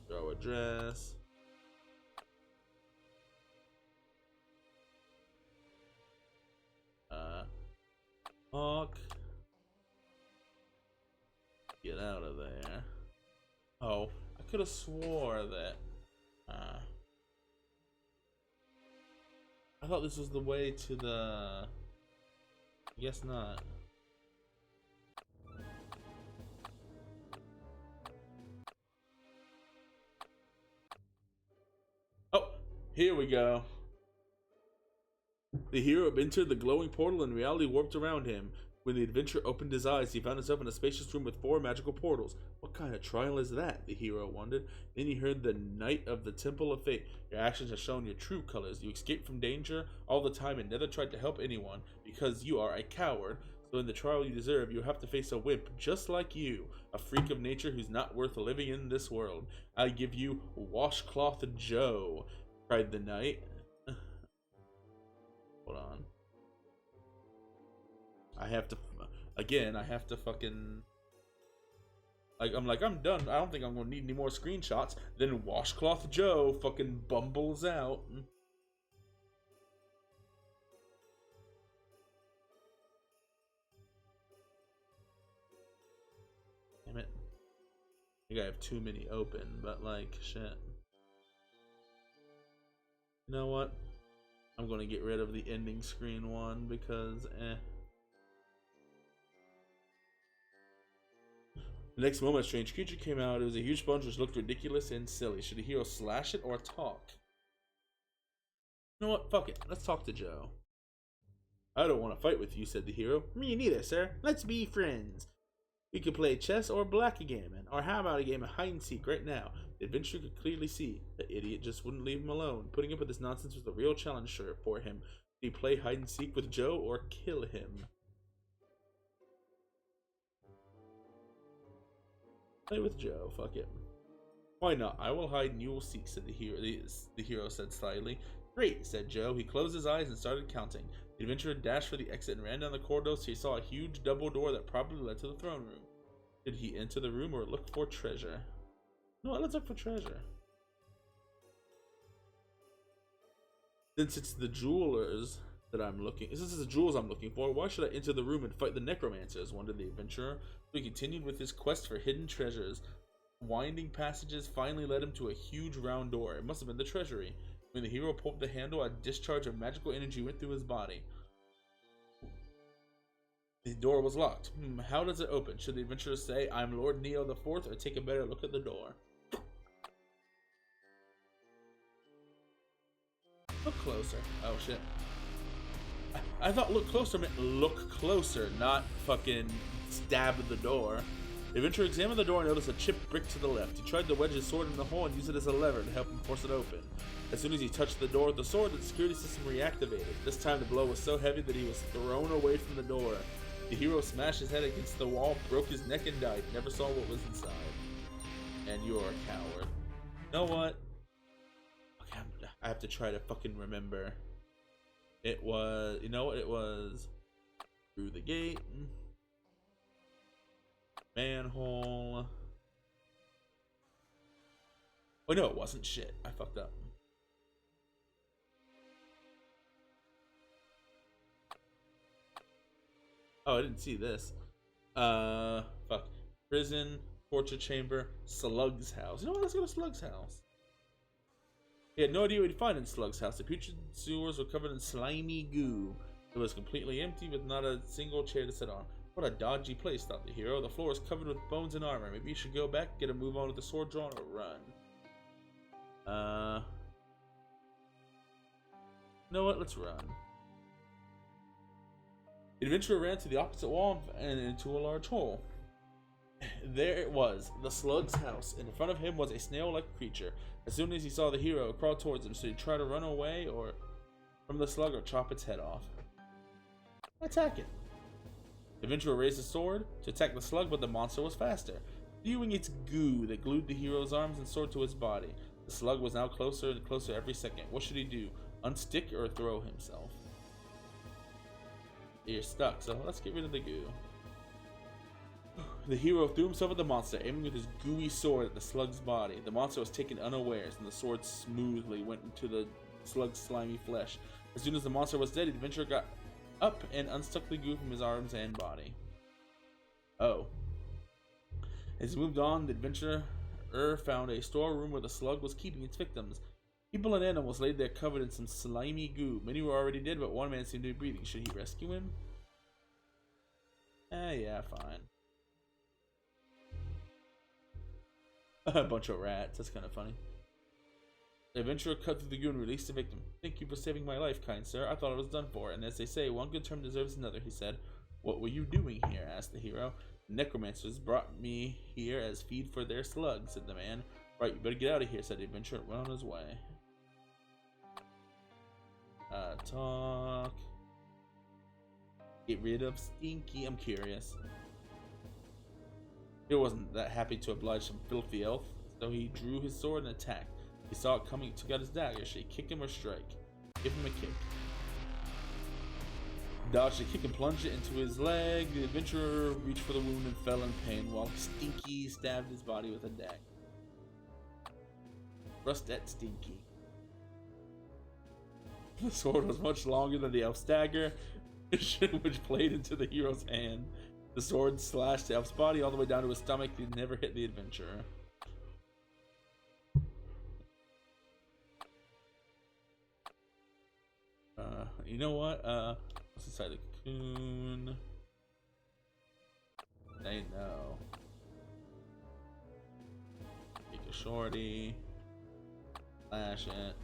Throw a dress. Hawk. Get out of there. Oh, I could have swore that. I thought this was the way to the. I guess not. Oh, here we go. The hero entered the glowing portal and reality warped around him. When the adventurer opened his eyes, he found himself in a spacious room with 4 magical portals. What kind of trial is that? The hero wondered. Then he heard the Knight of the Temple of Fate. Your actions have shown your true colors. You escaped from danger all the time and never tried to help anyone because you are a coward. So in the trial you deserve, you have to face a wimp just like you, a freak of nature who's not worth living in this world. I give you Washcloth Joe, cried the knight. Hold on. again, I have to fucking... I'm done. I don't think I'm gonna need any more screenshots. Then Washcloth Joe fucking bumbles out. Damn it. I think I have too many open, but like, shit. You know what? I'm gonna get rid of the ending screen one because, The next moment, a strange creature came out. It was a huge sponge which looked ridiculous and silly. Should the hero slash it or talk? You know what? Fuck it. Let's talk to Joe. I don't want to fight with you, said the hero. Me neither, sir. Let's be friends. We could play chess or backgammon, or how about a game of hide and seek right now? The adventurer could clearly see. The idiot just wouldn't leave him alone. Putting up with this nonsense was a real challenge for him. Did he play hide and seek with Joe or kill him? Play with Joe, fuck it. Why not? I will hide and you will seek, said the hero. The hero said slyly. Great, said Joe. He closed his eyes and started counting. The adventurer dashed for the exit and ran down the corridor so he saw a huge double door that probably led to the throne room. Did he enter the room or look for treasure? No, let's look for treasure. Since it's the jewelers that I'm looking, since it's the jewels I'm looking for, why should I enter the room and fight the necromancers? Wondered the adventurer. So he continued with his quest for hidden treasures. Winding passages finally led him to a huge round door. It must have been the treasury. When the hero pulled the handle, a discharge of magical energy went through his body. The door was locked. How does it open? Should the adventurer say, I'm Lord Neo the Fourth, or take a better look at the door? Look closer. Oh shit. I thought look closer meant look closer, not fucking stab the door. The adventurer examined the door and noticed a chipped brick to the left. He tried to wedge his sword in the hole and use it as a lever to help him force it open. As soon as he touched the door with the sword, the security system reactivated. This time the blow was so heavy that he was thrown away from the door. The hero smashed his head against the wall, broke his neck and died. Never saw what was inside. And you're a coward. You know what? Okay, I have to try to fucking remember. It was, you know what it was? Through the gate. Manhole. Oh no, it wasn't. Shit, I fucked up. Oh, I didn't see this. Fuck. Prison, torture chamber, Slug's house. You know what? Let's go to Slug's house. He had no idea what he'd find in Slug's house. The putrid sewers were covered in slimy goo. It was completely empty with not a single chair to sit on. What a dodgy place, thought the hero. The floor was covered with bones and armor. Maybe you should go back, get a move on with the sword drawn, or run. You know what? Let's run. The adventurer ran to the opposite wall and into a large hole. There it was, the Slug's house. In front of him was a snail-like creature. As soon as he saw the hero, it crawled towards him. Should he try to run away or from the slug or chop its head off? Attack it. The adventurer raised his sword to attack the slug, but the monster was faster, spewing its goo that glued the hero's arms and sword to his body. The slug was now closer and closer every second. What should he do? Unstick or throw himself? You're stuck, so let's get rid of the goo. The hero threw himself at the monster, aiming with his gooey sword at the slug's body. The monster was taken unawares, and the sword smoothly went into the slug's slimy flesh. As soon as the monster was dead, the adventurer got up and unstuck the goo from his arms and body. Oh. As he moved on, the adventurer found a storeroom where the slug was keeping its victims. People and animals laid there covered in some slimy goo. Many were already dead, but one man seemed to be breathing. Should he rescue him? Yeah, fine. A bunch of rats. That's kind of funny. The adventurer cut through the goo and released the victim. Thank you for saving my life, kind sir. I thought I was done for. And as they say, one good turn deserves another, he said. What were you doing here? Asked the hero. The necromancers brought me here as feed for their slugs, said the man. Right, you better get out of here, said the adventurer and went on his way. Talk. Get rid of Stinky. I'm curious. He wasn't that happy to oblige some filthy elf, so he drew his sword and attacked. He saw it coming, took out his dagger. Should he kick him or strike? Give him a kick. dodged a kick and plunged it into his leg. The adventurer reached for the wound and fell in pain while Stinky stabbed his body with a dagger. Thrust at Stinky. The sword was much longer than the elf's dagger, which played into the hero's hand. The sword slashed the elf's body all the way down to his stomach. It never hit the adventurer. You know what? What's inside the cocoon? They know. Take a shorty. Flash it.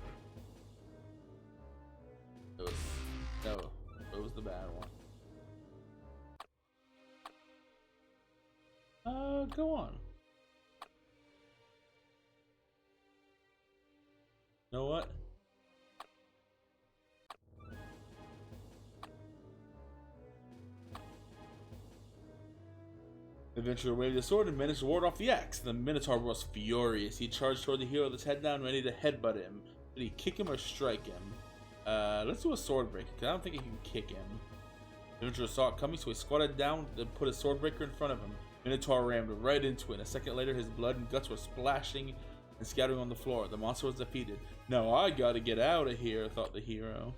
It was the bad one. Go on. You know what? The adventurer waved his sword and managed to ward off the axe. The Minotaur was furious. He charged toward the hero with his head down, ready to headbutt him. Did he kick him or strike him? Let's do a Swordbreaker, because I don't think he can kick him. The adventurer saw it coming, so he squatted down and put a Swordbreaker in front of him. Minotaur rammed right into it. A second later, his blood and guts were splashing and scattering on the floor. The monster was defeated. "Now I gotta get out of here," thought the hero.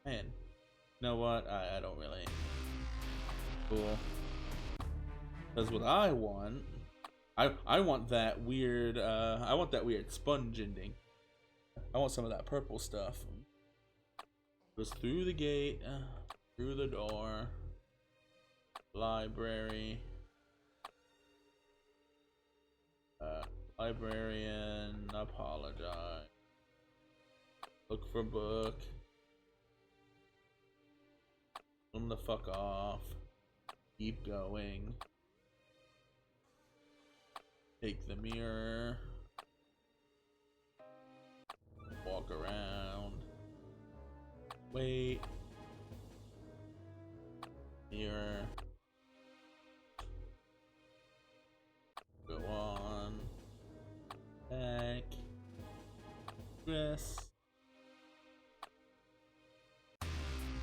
Man, you know what? I don't really. Cool. Because what I want, I want that weird, sponge ending. I want some of that purple stuff. Goes through the gate, through the door, library, librarian, apologize, look for book, come the fuck off, keep going. Take the mirror. Walk around. Wait. Mirror. Go on. Back. Dress.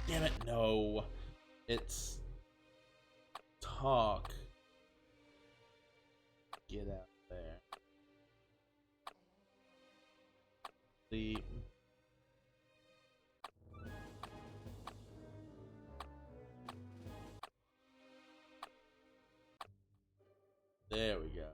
Damn it, no. It's talk. Get out there. Sleep. There we go.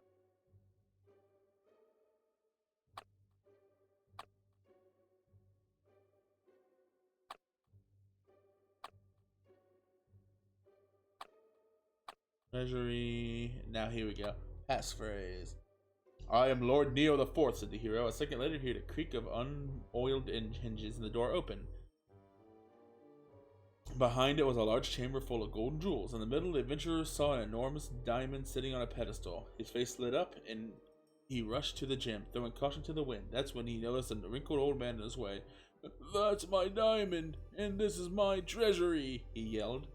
Treasury. Now here we go. Passphrase. "I am Lord Neo the Fourth," said the hero. A second later, he heard a creak of unoiled hinges and the door opened. Behind it was a large chamber full of golden jewels. In the middle, the adventurer saw an enormous diamond sitting on a pedestal. His face lit up, and he rushed to the gem, throwing caution to the wind. That's when he noticed a wrinkled old man in his way. "That's my diamond, and this is my treasury," he yelled.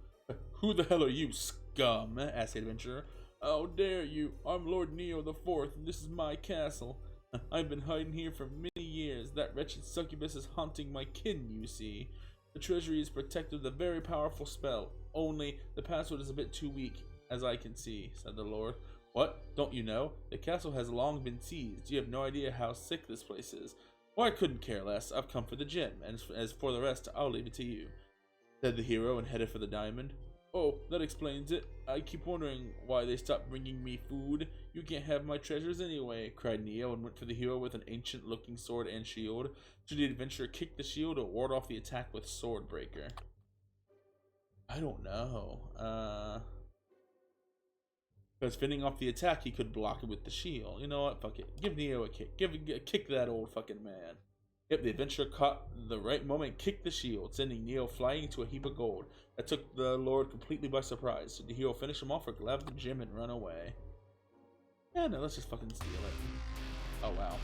"Who the hell are you, scum?" asked the adventurer. "How dare you? I'm Lord Neo the Fourth, and this is my castle. I've been hiding here for many years. That wretched succubus is haunting my kin, you see. The treasury is protected with a very powerful spell. Only, the password is a bit too weak, as I can see," said the Lord. "What? Don't you know? The castle has long been seized. You have no idea how sick this place is." "Well, I couldn't care less. I've come for the gem, and as for the rest, I'll leave it to you," said the hero and headed for the diamond. "Oh, that explains it. I keep wondering why they stopped bringing me food. You can't have my treasures anyway," cried Neo and went for the hero with an ancient-looking sword and shield. Should the adventurer kick the shield or ward off the attack with Swordbreaker? I don't know. Because fending off the attack, he could block it with the shield. You know what? Fuck it. Give Neo a kick. Kick that old fucking man. Yep, the adventurer caught the right moment and kicked the shield, sending Neo flying into a heap of gold. That took the Lord completely by surprise. Did the hero finish him off or grab the gem and run away? Yeah, no, let's just fucking steal it. Oh, wow.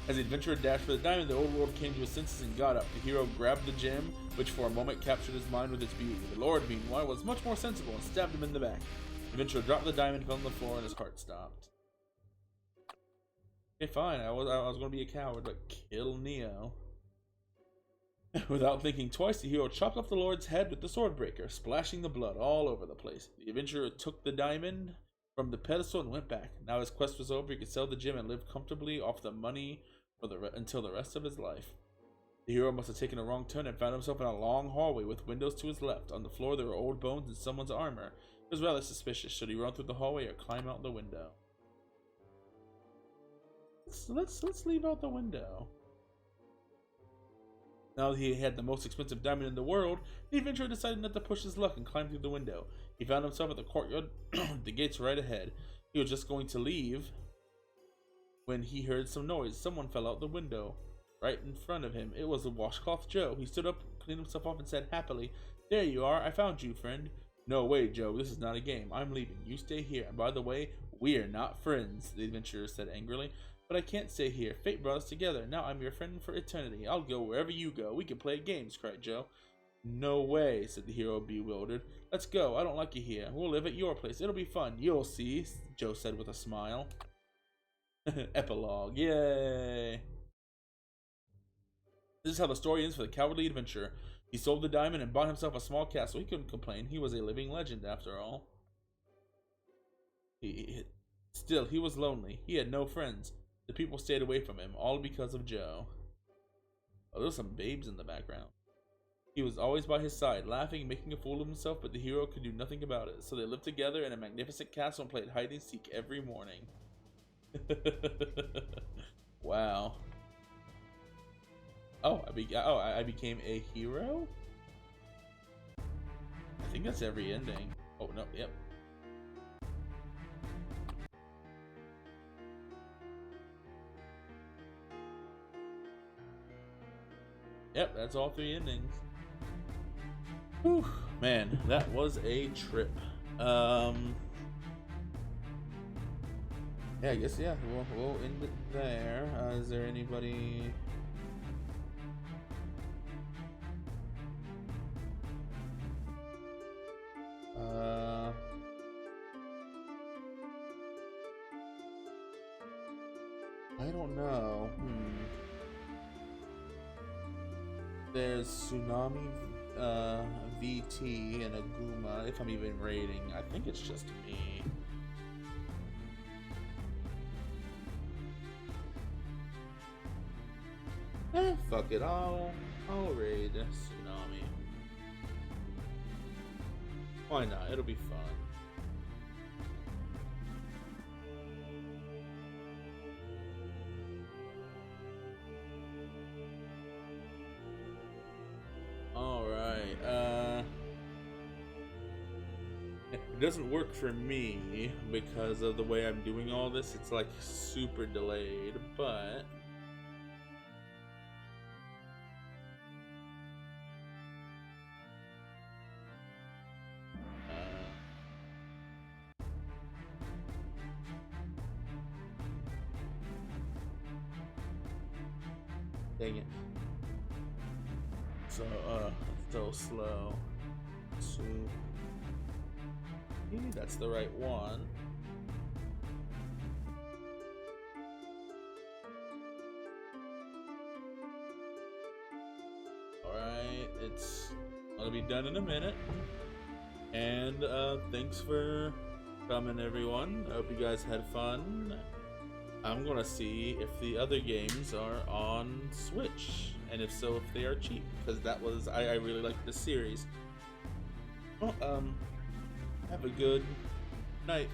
As the adventurer dashed for the diamond, the old lord came to his senses and got up. The hero grabbed the gem, which for a moment captured his mind with its beauty. The Lord, meanwhile, was much more sensible and stabbed him in the back. The adventurer dropped the diamond, fell on the floor, and his heart stopped. Okay, fine. I was going to be a coward, but kill Neo. Without thinking twice, the hero chopped off the Lord's head with the Swordbreaker, splashing the blood all over the place. The adventurer took the diamond from the pedestal and went back. Now his quest was over, he could sell the gem and live comfortably off the money for until the rest of his life. The hero must have taken a wrong turn and found himself in a long hallway with windows to his left. On the floor there were old bones and someone's armor. It was rather suspicious. Should he run through the hallway or climb out the window? Let's leave out the window. Now that he had the most expensive diamond in the world, the adventurer decided not to push his luck and climb through the window. He found himself at the courtyard, the gates right ahead. He was just going to leave when he heard some noise. Someone fell out the window right in front of him. It was a washcloth Joe. He stood up, cleaned himself off, and said happily, "There you are. I found you, friend." "No way, Joe. This is not a game. I'm leaving. You stay here. And by the way, we are not friends," the adventurer said angrily. "But I can't stay here. Fate brought us together. Now I'm your friend for eternity. I'll go wherever you go. We can play games," cried Joe. "No way," said the hero, bewildered. "Let's go. I don't like it here. We'll live at your place. It'll be fun. You'll see," Joe said with a smile. Epilogue. Yay! This is how the story ends for the cowardly adventurer. He sold the diamond and bought himself a small castle. He couldn't complain. He was a living legend after all. Still, he was lonely. He had no friends. The people stayed away from him, all because of Joe. Oh, there's some babes in the background. He was always by his side, laughing and making a fool of himself, but the hero could do nothing about it. So they lived together in a magnificent castle and played hide and seek every morning. Wow. Oh, I became a hero? I think that's every ending. Oh, no, yep. Yep, that's all 3 endings. Whew, man, that was a trip. Yeah, I guess, yeah, we'll end it there. Is there anybody... I don't know. There's Tsunami, VT, and Aguma, if I'm even rating. I think it's just me. Fuck it, I'll raid Tsunami. Why not? It'll be fun. It doesn't work for me because of the way I'm doing all this. It's like super delayed, but dang it. So slow. So maybe that's the right one. Alright, it's gonna be done in a minute. And thanks for coming, everyone. I hope you guys had fun. I'm gonna see if the other games are on Switch, and if so, if they are cheap, because that was I really liked this series. Well, have a good night.